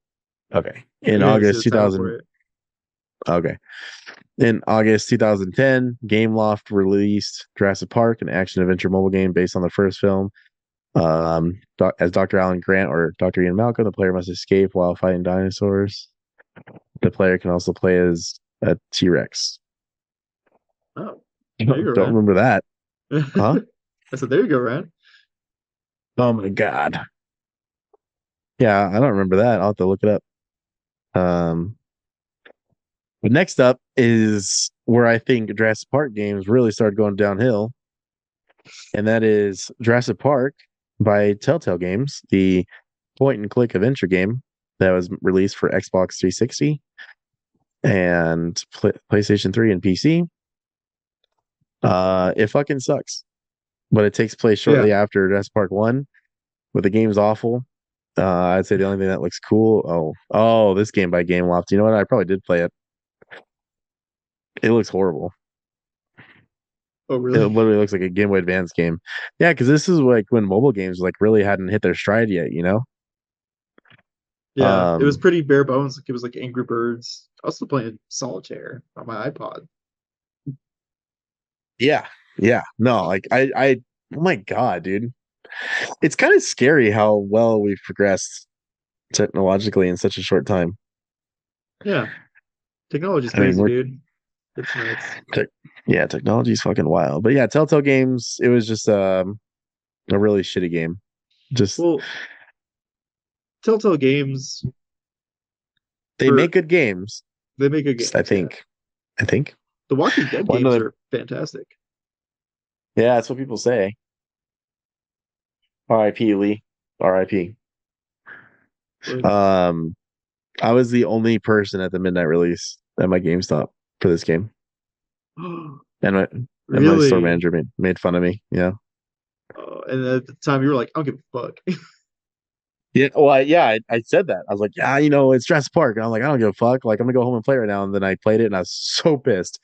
Okay. I In didn't even see August the title 2000, for it. okay. In August 2010, Gameloft released Jurassic Park, an action adventure mobile game based on the first film. As Dr. Alan Grant or Dr. Ian Malcolm, the player must escape while fighting dinosaurs. The player can also play as a T-Rex. Oh, there you Don't go, remember that, huh? Ryan. I said, there you go, Ryan. Oh my God. Yeah, I don't remember that. I'll have to look it up. Um, but next up is where I think Jurassic Park games really started going downhill, and that is Jurassic Park by Telltale Games, the point and click adventure game that was released for Xbox 360 and PlayStation 3 and PC. It fucking sucks, but it takes place Yeah. shortly after Jurassic Park 1, but the game's awful. I'd say the only thing that looks cool. Oh, this game by Game Loft. You know what? I probably did play it. It looks horrible. Oh, It really? literally looks like a Game Boy Advance game. Yeah, because this is like when mobile games like really hadn't hit their stride yet. Yeah. It was Um, pretty bare bones. Like it was like Angry Birds. I was still playing Solitaire on my iPod. yeah, yeah. No, like oh my God, dude. It's kind of scary how well we've progressed technologically in such a short time. Yeah. Technology's I mean, crazy, dude. It's nuts. te- yeah, technology's fucking wild. But yeah, Telltale Games, it was just a really shitty game. Just Well, Telltale Games they make for good games. they make good I games, yeah. think. I think. The Walking Dead Well, games another. are fantastic. Yeah, that's what people say. R.I.P. Lee. R.I.P. But Um, I was the only person at the midnight release at my GameStop for this game, and my store really, manager made fun of me. Yeah. and at the time you were like, I don't give a fuck. Yeah, well, I said that. I was like, yeah, it's Jurassic Park. And I'm like, I don't give a fuck. Like, I'm gonna go home and play right now. And then I played it, and I was so pissed.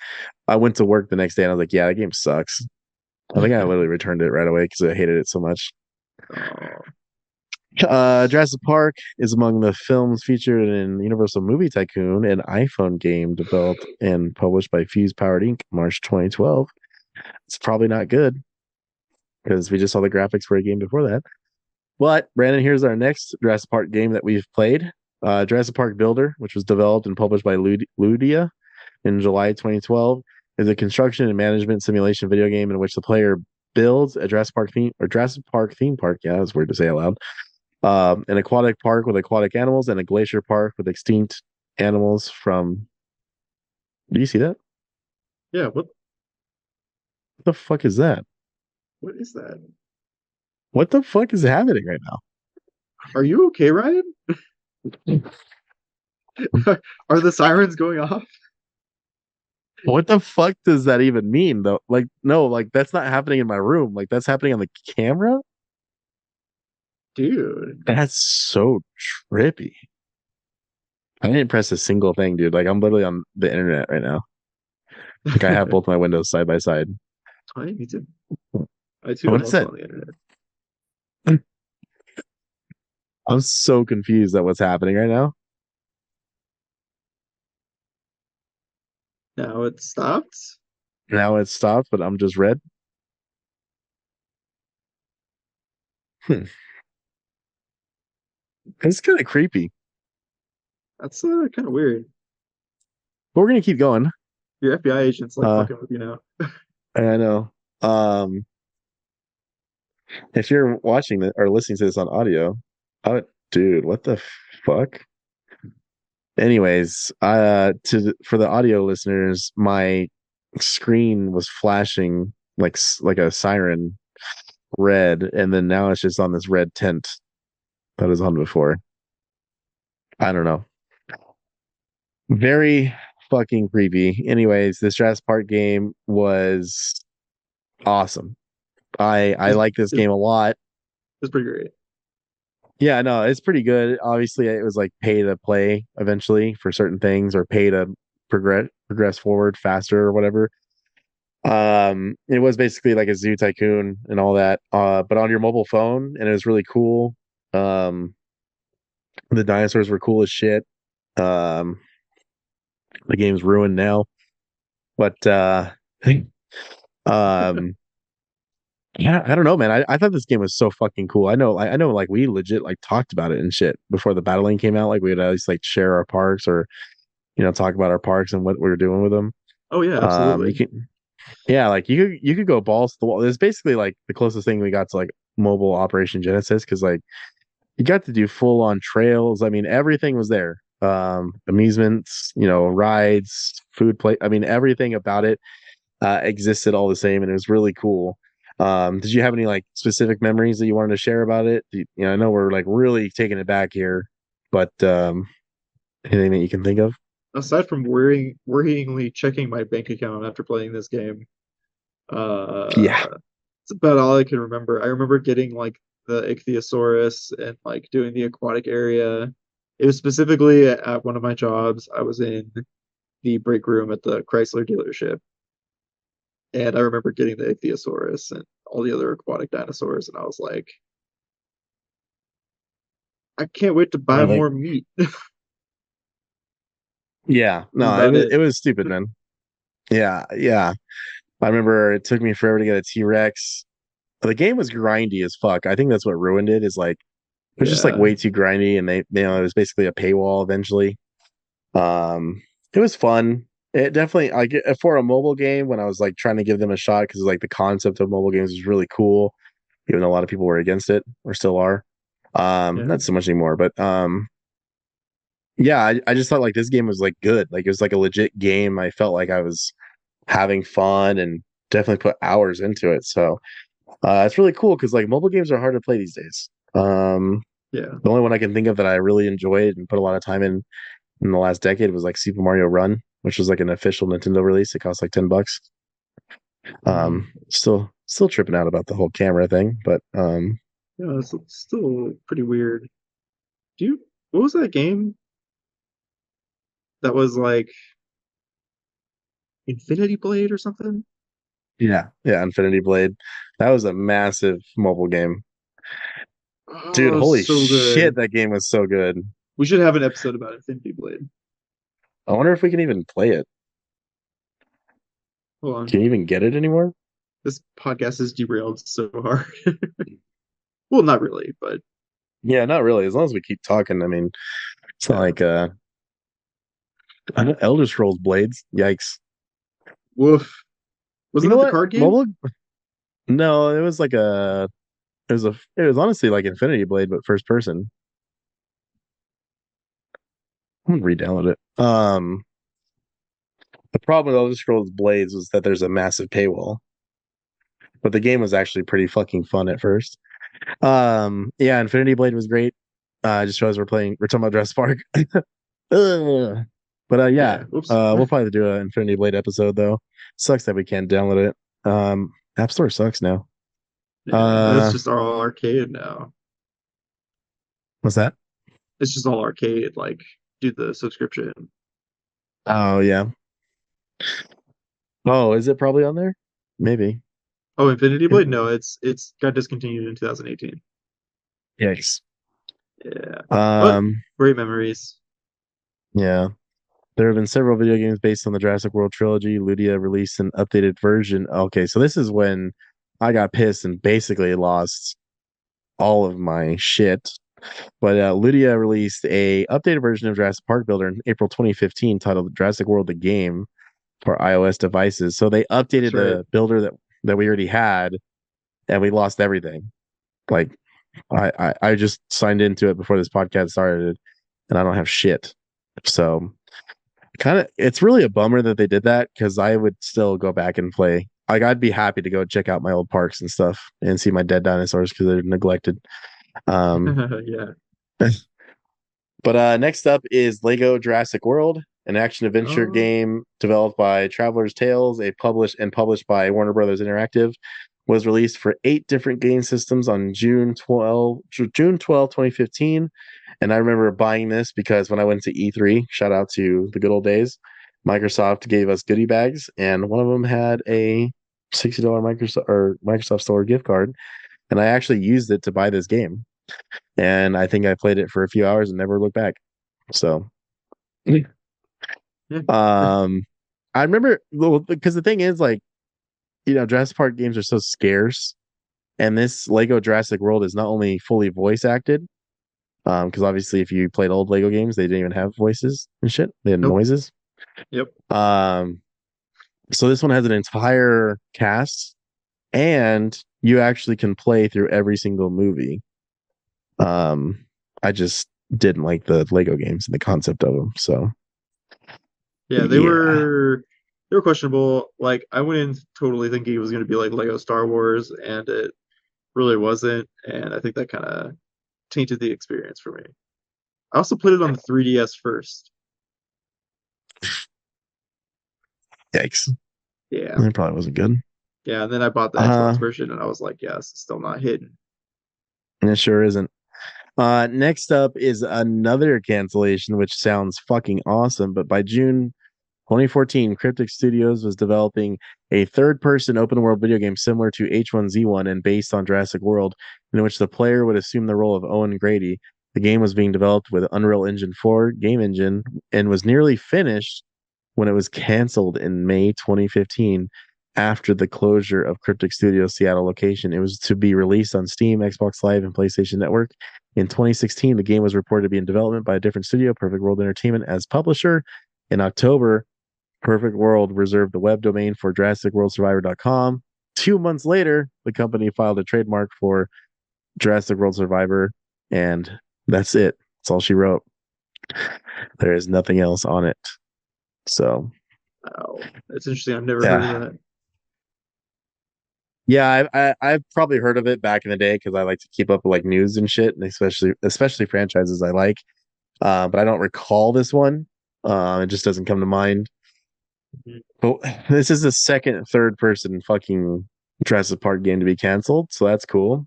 I went to work the next day, and I was like, yeah, that game sucks. I think I literally returned it right away because I hated it so much. Oh, Jurassic Park is among the films featured in Universal Movie Tycoon, an iPhone game developed and published by Fuse Powered Inc. March 2012. It's probably not good because we just saw the graphics for a game before that. But Brandon, here's our next Jurassic Park game that we've played. Jurassic Park Builder, which was developed and published by Ludia in July 2012, is a construction and management simulation video game in which the player builds a Jurassic Park theme park. Yeah, that's weird to say out loud. An aquatic park with aquatic animals and a glacier park with extinct animals from. Do you see that? yeah. What the fuck is that? What is that? What the fuck is happening right Are you okay, Ryan? now? Are the sirens going off? What the fuck does that even mean though? Like, no, like that's not happening in my room. Like that's happening on the camera. Dude. That's so trippy. I didn't press a single thing, dude. Like I'm literally on the internet right now. Like I have both my windows side by side. I need to. I too What am is also that? on the internet. I'm so confused at what's happening right now. Now it stopped. Now it stopped, but I'm just red. Hmm. It's kind of creepy, That's kind of weird. but we're gonna keep going. Your FBI agent's like Uh, fucking with you now. I know. If you're watching or listening to this on audio, oh, dude, what the fuck? Anyways, for the audio listeners, my screen was flashing like a siren red, and then now it's just on this red tint that was on before. I don't know. Very fucking creepy. Anyways, this Jurassic Park game was awesome. I It's, like this it's, game a lot. it's pretty great. Yeah, no, it's pretty good. Obviously, it was like pay to play eventually for certain things, or pay to progress forward faster or whatever. It was basically like a zoo tycoon and all that, but on your mobile phone, and it was really cool. Um, the dinosaurs were cool as shit. Um, the game's ruined now, but um, Yeah, I don't know, man. I thought this game was so fucking cool. I know, like we legit like talked about it and shit before the battle lane came out. Like we would at least like share our parks or talk about our parks and what we were doing with them. Oh yeah, You absolutely. can, yeah, like you could go balls to the wall. It's basically like the closest thing we got to like mobile Operation Genesis because like you got to do full on trails. I mean, everything was there. Amusements, rides, food play. I mean, everything about it existed all the same, and it was really cool. Did you have any like specific memories that you wanted to share about it? I know we're like really taking it back here, but anything that you can think of? Aside from worryingly checking my bank account after playing this game, Yeah, it's about all I can remember. I remember getting like the ichthyosaurus and like doing the aquatic area. It was specifically at one of my jobs. I was in the break room at the Chrysler dealership, and I remember getting the ichthyosaurus and all the other aquatic dinosaurs, and I was like, I can't wait to buy I think more meat. yeah. That's No, about it. it was stupid, man. Yeah, yeah. I remember it took me forever to get a T-Rex. The game was grindy as fuck. I think that's what ruined it. Is like it was just like Yeah, way too grindy, and it was basically a paywall eventually. Um, it was fun. It definitely like for a mobile game when I was like trying to give them a shot because like the concept of mobile games was really cool, even though a lot of people were against it or still are. yeah. Not so much anymore, but yeah, I just thought like this game was like good. Like it was like a legit game. I felt like I was having fun and definitely put hours into it. So it's really cool because like mobile games are hard to play these days. Yeah. The only one I can think of that I really enjoyed and put a lot of time in the last decade was like Super Mario Run, which was like an official Nintendo release. It cost like $10. Mhm. Still tripping out about the whole camera thing, but Yeah, it's still pretty weird. Do you, what was that game that was like Infinity Blade or something? yeah, Infinity Blade. That was a massive mobile game. Dude, Oh, holy so shit, good. that game was so good. We should have an episode about Infinity Blade. I wonder if we can even play it. Hold on. Can you even get it anymore? This podcast is derailed so hard. Well, not really, but Yeah, not really. As long as we keep talking, I mean, it's not yeah. like I know Elder Scrolls Blades. Yikes. Woof. You Wasn't know that the what? card game? Mobile No, it was like it was honestly like Infinity Blade, but first person. I'm gonna re-download it. The problem with Elder Scrolls Blades was that there's a massive paywall, but the game was actually pretty fucking fun at first. Yeah, Infinity Blade was great. I just realized we're talking about Jurassic Park. Ugh. But yeah, Yeah. Oops. we'll probably do an Infinity Blade episode though. Sucks that we can't download it. App Store sucks now. Yeah, that's Uh, just all arcade now. what's that? It's just all arcade, like do the subscription. Oh yeah. Oh, is it probably on there? Maybe. Oh, Infinity It, Blade? No, it's got discontinued in 2018. yikes. Yeah. But Um, great memories. yeah. There have been several video games based on the Jurassic World trilogy. Ludia released an updated version. Okay, so this is when I got pissed and basically lost all of my shit. But Ludia released a updated version of Jurassic Park Builder in April 2015 titled Jurassic World the Game for iOS devices. So they That's updated right. the builder that we already had and we lost everything. Like I just signed into it before this podcast started and I don't have shit. So kind of it's really a bummer that they did that because I would still go back and play. Like I'd be happy to go check out my old parks and stuff and see my dead dinosaurs because they're neglected. Um, Yeah. but next up is Lego Jurassic World, an action adventure Oh, game developed by Traveller's Tales, published by Warner Brothers Interactive. Was released for 8 different game systems on June 12th, 2015. And I remember buying this because when I went to E3, shout out to the good old days, Microsoft gave us goodie bags, and one of them had a $60 Microsoft Store gift card, and I actually used it to buy this game. And I think I played it for a few hours and never looked back. So, yeah. um, I remember because the thing is, like, Jurassic Park games are so scarce. And this Lego Jurassic World is not only fully voice acted, because obviously if you played old Lego games, they didn't even have voices and shit. They had Nope. noises. Yep. Um, so this one has an entire cast, and you actually can play through every single movie. I just didn't like the Lego games and the concept of them. So Yeah, yeah, they were questionable. Like I went in totally thinking it was going to be like Lego Star Wars, and it really wasn't. And I think that kind of tainted the experience for me. I also played it on the 3DS first. yikes. Yeah, It probably wasn't good. yeah, and then I bought the Xbox version, and I was like, yes, it's still not hidden. And it sure isn't. Next up is another cancellation, which sounds fucking awesome. But by June 2014, Cryptic Studios was developing a third-person open-world video game similar to H1Z1 and based on Jurassic World, in which the player would assume the role of Owen Grady. The game was being developed with Unreal Engine 4 game engine and was nearly finished when it was canceled in May 2015 after the closure of Cryptic Studios' Seattle location. It was to be released on Steam, Xbox Live, and PlayStation Network. In 2016, the game was reported to be in development by a different studio, Perfect World Entertainment, as publisher. In October, Perfect World reserved the web domain for JurassicWorldSurvivor.com. 2 months later, the company filed a trademark for Jurassic World Survivor, and that's it. That's all she wrote. There is nothing else on it. So, Wow, that's interesting. I've never heard of yeah. that. Yeah, I've probably heard of it back in the day because I like to keep up with like news and shit, and especially franchises I like. But I don't recall this one. It just doesn't come to mind. Mhm. But this is the second third person fucking Jurassic Park game to be canceled, so that's cool.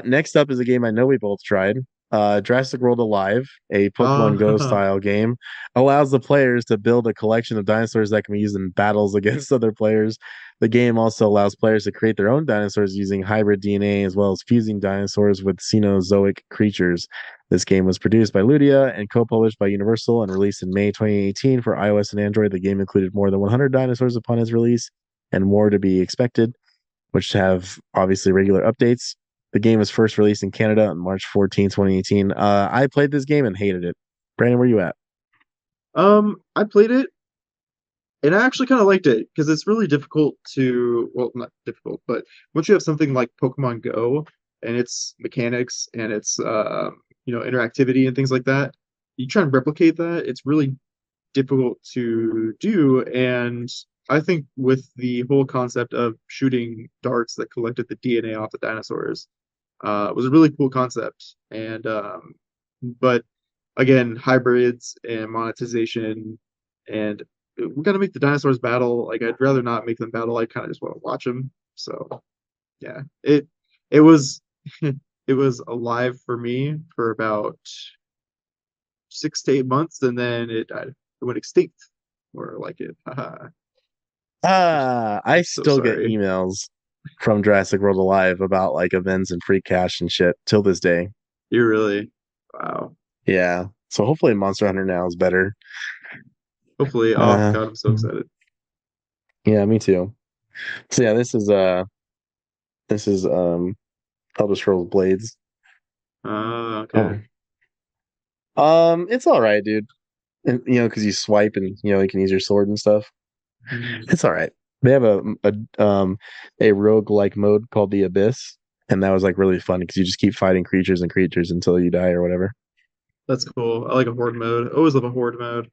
Next up is a game I know we both tried. Jurassic World Alive, a Pokemon Go Uh, style game, allows the players to build a collection of dinosaurs that can be used in battles against other players. The game also allows players to create their own dinosaurs using hybrid DNA as well as fusing dinosaurs with Cenozoic creatures. This game was produced by Ludia and co-published by Universal and released in May 2018 for iOS and Android. The game included more than 100 dinosaurs upon its release and more to be expected, which have obviously regular updates. The game was first released in Canada on March 14, 2018. I played this game and hated it. Brandon, where you at? I played it and I actually kind of liked it because it's really difficult to, well, not difficult, but once you have something like Pokemon Go and its mechanics and its, interactivity and things like that, you try and replicate that, it's really difficult to do. And I think with the whole concept of shooting darts that collected the DNA off the dinosaurs, was a really cool concept. And but again, hybrids and monetization, and we got to make the dinosaurs battle. Like I'd rather not make them battle. I kind of just want to watch them. So yeah, it was it was alive for me for about 6 to 8 months, and then it went extinct. Or like it. Haha. I I'm so still get sorry. emails from Jurassic World Alive about like events and free cash and shit till this day. You really, wow. Yeah. So hopefully Monster Hunter now is better. Hopefully, oh Uh, God, I'm so excited. yeah, me too. So yeah, this is Elder Scrolls Blades. Okay. Oh. It's all right, dude. And, because you swipe and you can use your sword and stuff. Mhm. It's all right. They have a rogue-like mode called the Abyss, and that was like really fun because you just keep fighting creatures and creatures until you die or whatever. That's cool. I like a horde mode. I always love a horde mode.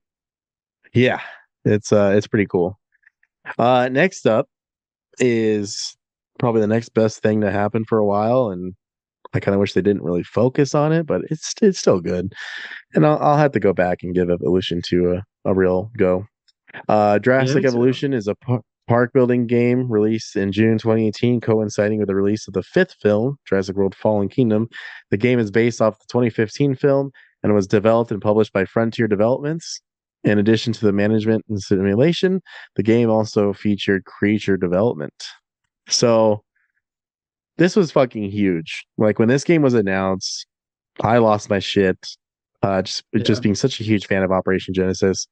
Yeah, it's pretty cool. Next up is probably the next best thing to happen for a while, and I kind of wish they didn't really focus on it, but it's still good. And I'll have to go back and give Evolution 2 a real go. Yeah, Jurassic me too. Evolution is a park building game released in June 2018, coinciding with the release of the fifth film, Jurassic World Fallen Kingdom. The game is based off the 2015 film and was developed and published by Frontier Developments. In addition to the management and simulation, the game also featured creature development. So this was fucking huge. Like when this game was announced, I lost my shit. Just Yeah. being such a huge fan of Operation Genesis,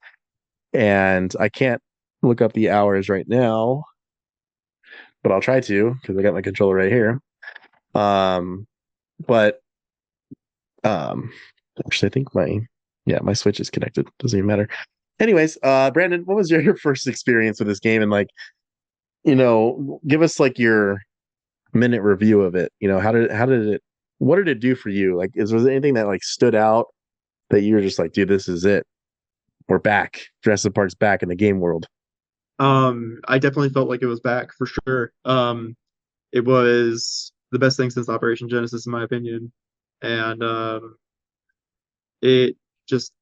and I can't look up the hours right now, but I'll try to because I got my controller right here. But um, actually, I think my Switch is connected. Doesn't even matter. Anyways, Brandon, what was your first experience with this game? And like, give us like your minute review of it. What did it do for you? Like, was there anything that like stood out that you were just like, dude, this is it. We're back. Jurassic Park's back in the game world. I definitely felt like it was back for sure. It was the best thing since Operation Genesis, in my opinion, and it just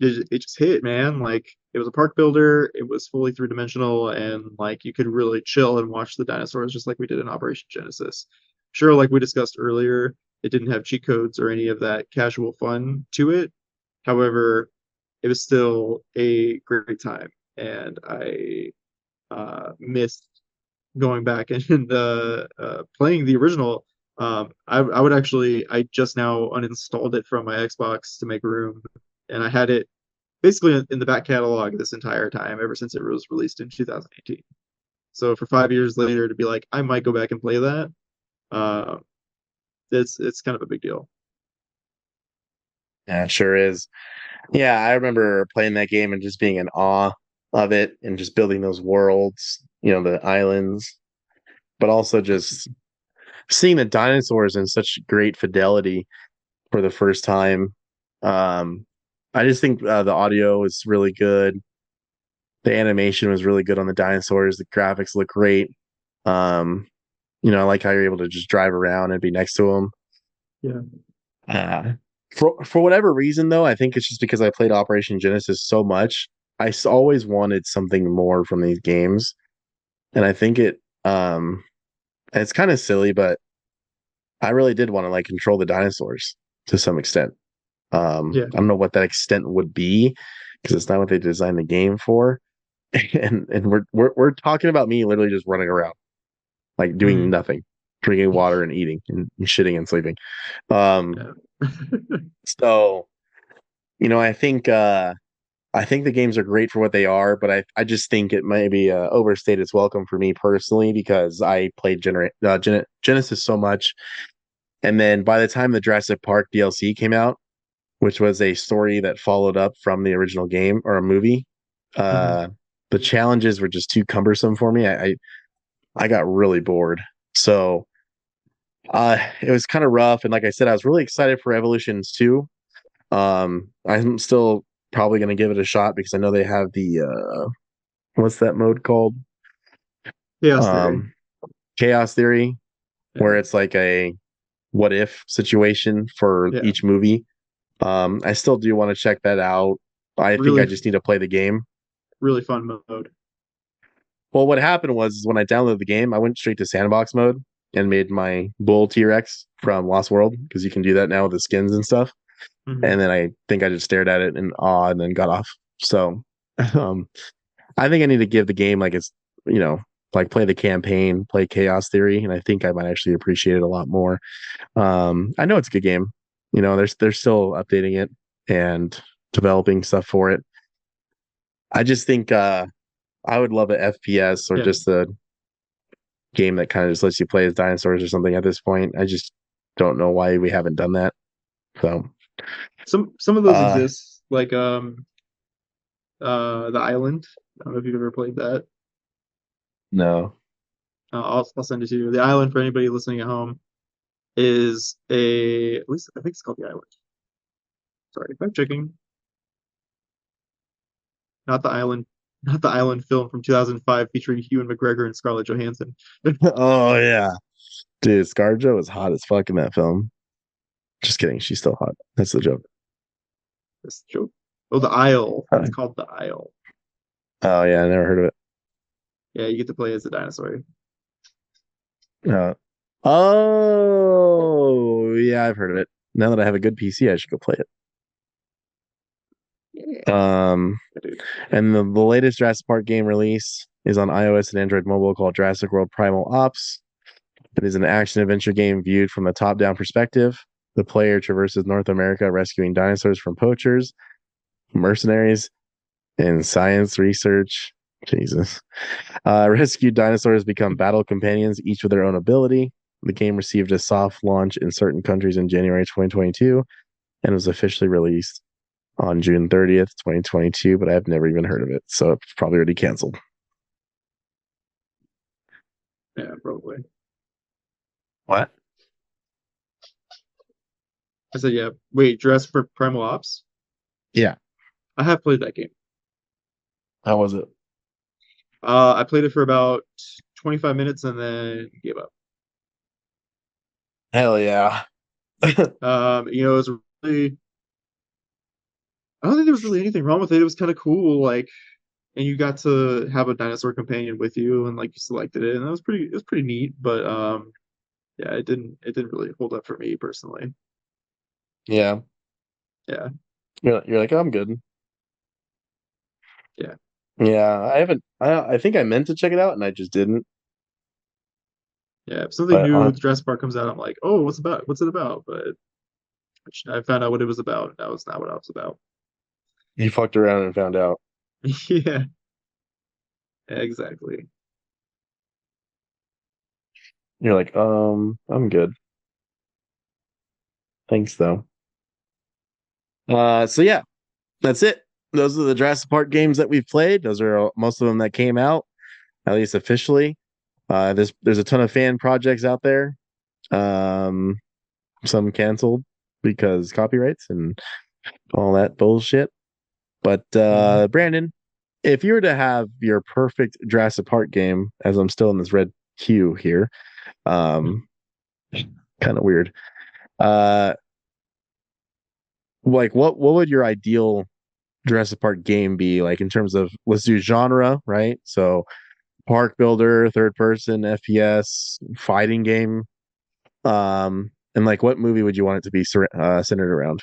it just hit, man. Like it was a park builder. It was fully three-dimensional, and like you could really chill and watch the dinosaurs just like we did in Operation Genesis. Sure, like we discussed earlier, it didn't have cheat codes or any of that casual fun to it. However, it was still a great time, and I missed going back and playing the original. I would actually, I just now uninstalled it from my Xbox to make room, and I had it basically in the back catalog this entire time ever since it was released in 2018. So for 5 years later to be like, I might go back and play that, uh, it's kind of a big deal. Yeah, it sure is. Yeah, I remember playing that game and just being in awe of it and just building those worlds, the islands, but also just seeing the dinosaurs in such great fidelity for the first time. Um, I just think the audio is really good. The animation was really good on the dinosaurs. The graphics look great. Um, I like how you're able to just drive around and be next to them. Yeah. For whatever reason, though, I think it's just because I played Operation Genesis so much. Always wanted something more from these games, and I think it's kind of silly, but I really did want to like control the dinosaurs to some extent. Yeah. I don't know what that extent would be because it's not what they designed the game for. And we're talking about me literally just running around, like doing Mm, nothing, drinking water and eating and shitting and sleeping. Um, yeah. so I think the games are great for what they are, but I just think it might be overstayed its welcome for me personally because I played Genesis so much, and then by the time the Jurassic Park DLC came out, which was a story that followed up from the original game or a movie. Mhm. Uh, the challenges were just too cumbersome for me. I got really bored. So it was kind of rough. And like I said, I was really excited for Evolutions 2. I'm still probably going to give it a shot because I know they have the what's that mode called? Chaos Theory. Um, Chaos Theory, Yeah. where it's like a what if situation for Yeah. each movie. I still do want to check that out. I think I Really, just need to play the game. really fun mode. Well, what happened was when I downloaded the game, I went straight to sandbox mode and made my bull T-Rex from Lost World because you can do that now with the skins and stuff. Hmm. And then I think I just stared at it in awe and then got off. So, um, I think I need to give the game like it's, you know, like play the campaign, play Chaos Theory, and I think I might actually appreciate it a lot more. I know it's a good game. They're still updating it and developing stuff for it. I just think I would love an FPS or Yeah. just a game that kind of just lets you play as dinosaurs or something at this point. I just don't know why we haven't done that. So, Some of those uh, exist, like the island. I don't know if you've ever played that. no. I'll send it to you. The island for anybody listening at home is at least I think it's called the island. Sorry, fact checking. Not the island, not the island film from 2005 featuring Ewan McGregor and Scarlett Johansson. Oh yeah, dude, ScarJo is hot as fuck in that film. Just kidding, she's still hot. That's the joke. This joke. Oh, the Isle. Uh, It's called the Isle. oh yeah, I never heard of it. Yeah, you get to play as a dinosaur. Uh, oh yeah, I've heard of it. Now that I have a good PC, I should go play it. Yeah, Um, dude. and the latest Jurassic Park game release is on iOS and Android mobile called Jurassic World Primal Ops. It is an action adventure game viewed from a top down perspective. The player traverses North America rescuing dinosaurs from poachers, mercenaries, and science research. Jesus. Rescued dinosaurs become battle companions, each with their own ability. The game received a soft launch in certain countries in January 2022 and was officially released on June 30th, 2022, but I've never even heard of it, so it's probably already canceled. Yeah, probably. What? I said, yeah. Wait, Jurassic Park Primal Ops? Yeah. I have played that game. How was it? I played it for about 25 minutes and then gave up. Hell yeah. It was really, I don't think there was really anything wrong with it. It was kind of cool, like, and you got to have a dinosaur companion with you, and like you selected it, and it was pretty neat. But yeah, it didn't really hold up for me personally. Yeah. Yeah, You're like, oh, I'm good. yeah, Yeah, I haven't. I think I meant to check it out and I just didn't. yeah. If something But new on with Jurassic Park comes out, I'm like, oh, what's it about? But I found out what it was about, and that was not what I was about. you fucked around and found out. Yeah, exactly. You're like, I'm good. Thanks though. So yeah, that's it. Those are the Jurassic Park games that we've played. Those are most of them that came out, at least officially. There's a ton of fan projects out there. Um, some canceled because copyrights and all that bullshit. But Mhm. Brandon, if you were to have your perfect Jurassic Park game, as I'm still in this red queue here, um, kind of weird. Uh, like what would your ideal Jurassic Park game be like in terms of let's do genre, right? So park builder, third person, FPS, fighting game. And like what movie would you want it to be centered around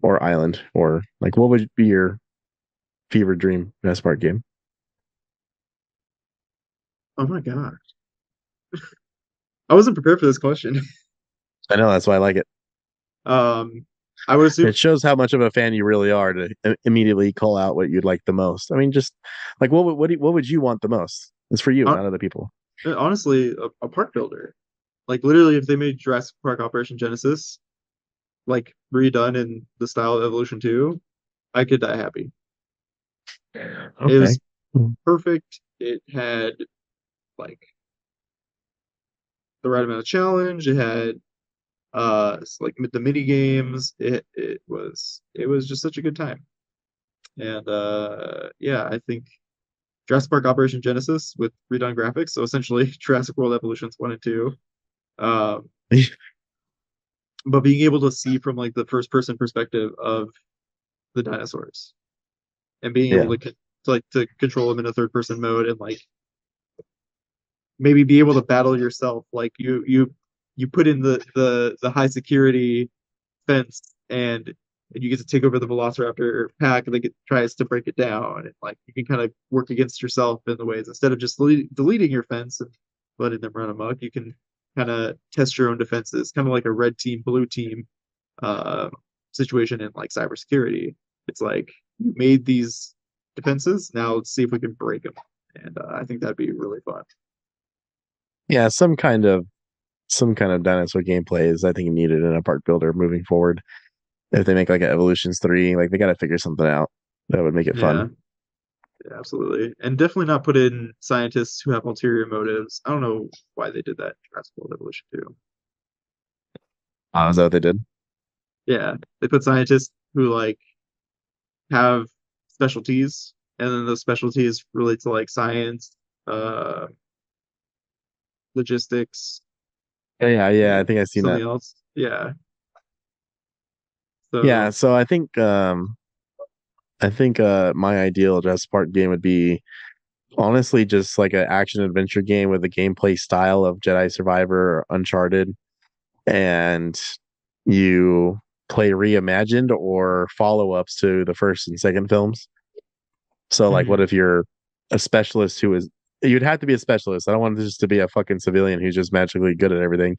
or island or like what would be your fever dream Jurassic Park game? Oh my God, I wasn't prepared for this question. I know that's why I like it. Um, I would assume It shows how much of a fan you really are to immediately call out what you'd like the most. I mean, just like what would you want the most? It's for you, hon- not other people. honestly, a park builder. Like literally, if they made Jurassic Park Operation Genesis like redone in the style of Evolution 2, I could die happy. It Okay. was perfect. It had like the right amount of challenge. It had like the mini games. It was just such a good time. And yeah, I think Jurassic Park Operation Genesis with redone graphics. So essentially Jurassic World Evolutions 1 and 2. Um, but being able to see from like the first person perspective of the dinosaurs and being able Yeah. to control them in a third person mode and like maybe be able to battle yourself. Like you put in the high security fence and you get to take over the Velociraptor pack and tries to break it down and like you can kind of work against yourself in the ways instead of just deleting your fence and letting them run amok. You can kind of test your own defenses, kind of like a red team, blue team uh, situation in like cybersecurity. It's like you made these defenses. Now let's see if we can break them. And I think that'd be really fun. Yeah, some kind of dinosaur gameplay is I think needed in a park builder moving forward. If they make like an Evolutions 3, like they gotta figure something out that would make it Yeah, fun. yeah, absolutely. And definitely not put in scientists who have ulterior motives. I don't know why they did that in Jurassic World Evolution 2. Is that what they did? Yeah, they put scientists who like have specialties, and then those specialties relate to like science, uh, logistics, Yeah, I and think I've seen something that. else. Yeah. Yeah, So, so I think my ideal Jurassic Park game would be honestly just like an action adventure game with a gameplay style of Jedi Survivor or Uncharted, and you play reimagined or follow-ups to the first and second films. So like what mhm. if you're a specialist who is you'd have to be a specialist. I don't want this to be a fucking civilian who's just magically good at everything.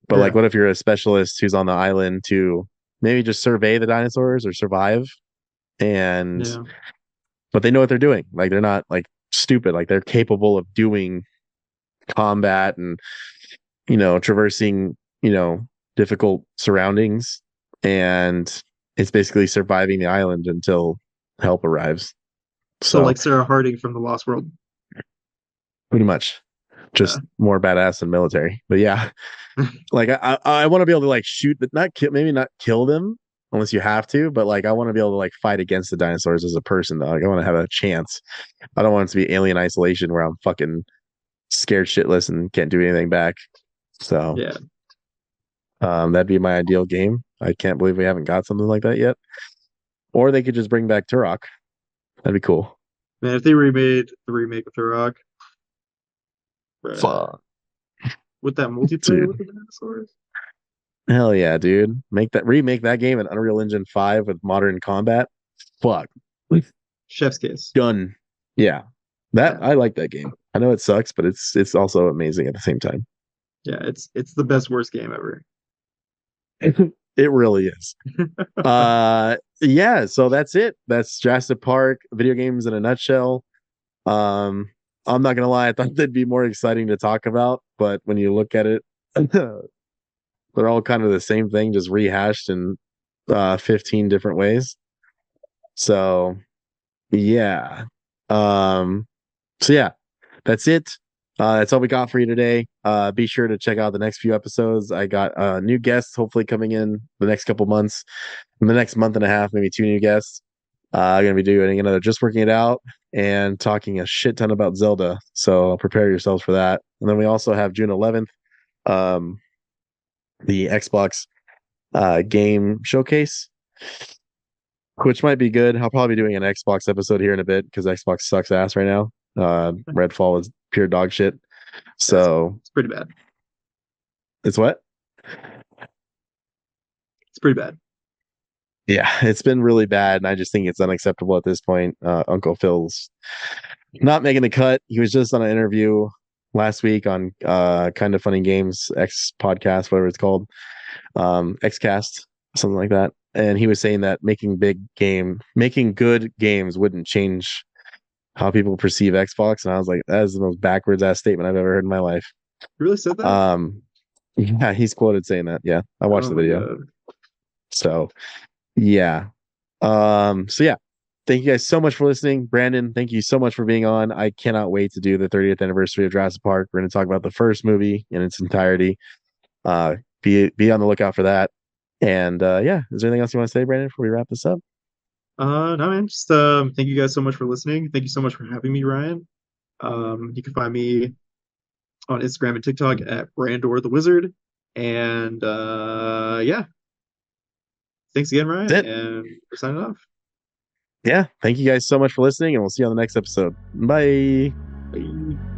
But like Yeah, what if you're a specialist who's on the island to maybe just survey the dinosaurs or survive and yeah, but they know what they're doing. Like they're not like stupid. Like they're capable of doing combat and traversing difficult surroundings, and it's basically surviving the island until help arrives. So So like Sarah Harding from The Lost World. pretty much Yeah. just more badass than military. But yeah, like I want to be able to like shoot, but not kill, maybe not kill them unless you have to, but like I want to be able to like fight against the dinosaurs as a person though. Like I want to have a chance. I don't want it to be alien isolation where I'm fucking scared shitless and can't do anything back. So Yeah. that'd be my ideal game. I can't believe we haven't got something like that yet. Or they could just bring back Turok. That'd be cool. Man, if they remade the remake of Turok, bruh, Fuck, with that multiplayer with dude. the dinosaurs. Hell yeah, dude. Remake that game in Unreal Engine 5 with modern combat. Fuck. Chef's kiss. Done. Yeah. That Yeah. I like that game. I know it sucks, but it's also amazing at the same time. Yeah, it's the best worst game ever. It really is. Yeah, so that's it. That's Jurassic Park video games in a nutshell. Um, I'm not gonna lie, I thought they'd be more exciting to talk about, but when you look at it, they're all kind of the same thing, just rehashed in 15 different ways. So yeah. Um, so yeah, that's it. That's all we got for you today. Be sure to check out the next few episodes. I got new guests hopefully coming in the next couple months. In the next month and a half, maybe two new guests. I'm gonna be doing another Just Working It Out and talking a shit ton about Zelda. So prepare yourselves for that. And then we also have June 11th, um, the Xbox game showcase, which might be good. I'll probably be doing an Xbox episode here in a bit because Xbox sucks ass right now. Redfall is pure dog shit. Yeah, So it's pretty bad. it's what? It's pretty bad. Yeah, it's been really bad, and I just think it's unacceptable at this point. Uncle Phil's not making the cut. He was just on an interview last week on Kind of Funny Games X podcast, whatever it's called, Xcast, something like that. And he was saying that making good games wouldn't change how people perceive Xbox. And I was like, that is the most backwards ass statement I've ever heard in my life. You really said that? Yeah, he's quoted saying that. Yeah, I watched Oh the my video. God. So yeah. So yeah. Thank you guys so much for listening. Brandon, thank you so much for being on. I cannot wait to do the 30th anniversary of Jurassic Park. We're going to talk about the first movie in its entirety. Uh, be on the lookout for that. And yeah, is there anything else you want to say, Brandon, before we wrap this up? No, man. Just thank you guys so much for listening. Thank you so much for having me, Ryan. You can find me on Instagram and TikTok at Brandor the Wizard. And yeah, thanks again, Ryan, That's it. and we're signing off. Yeah. Thank you guys so much for listening, and we'll see you on the next episode. Bye. Bye.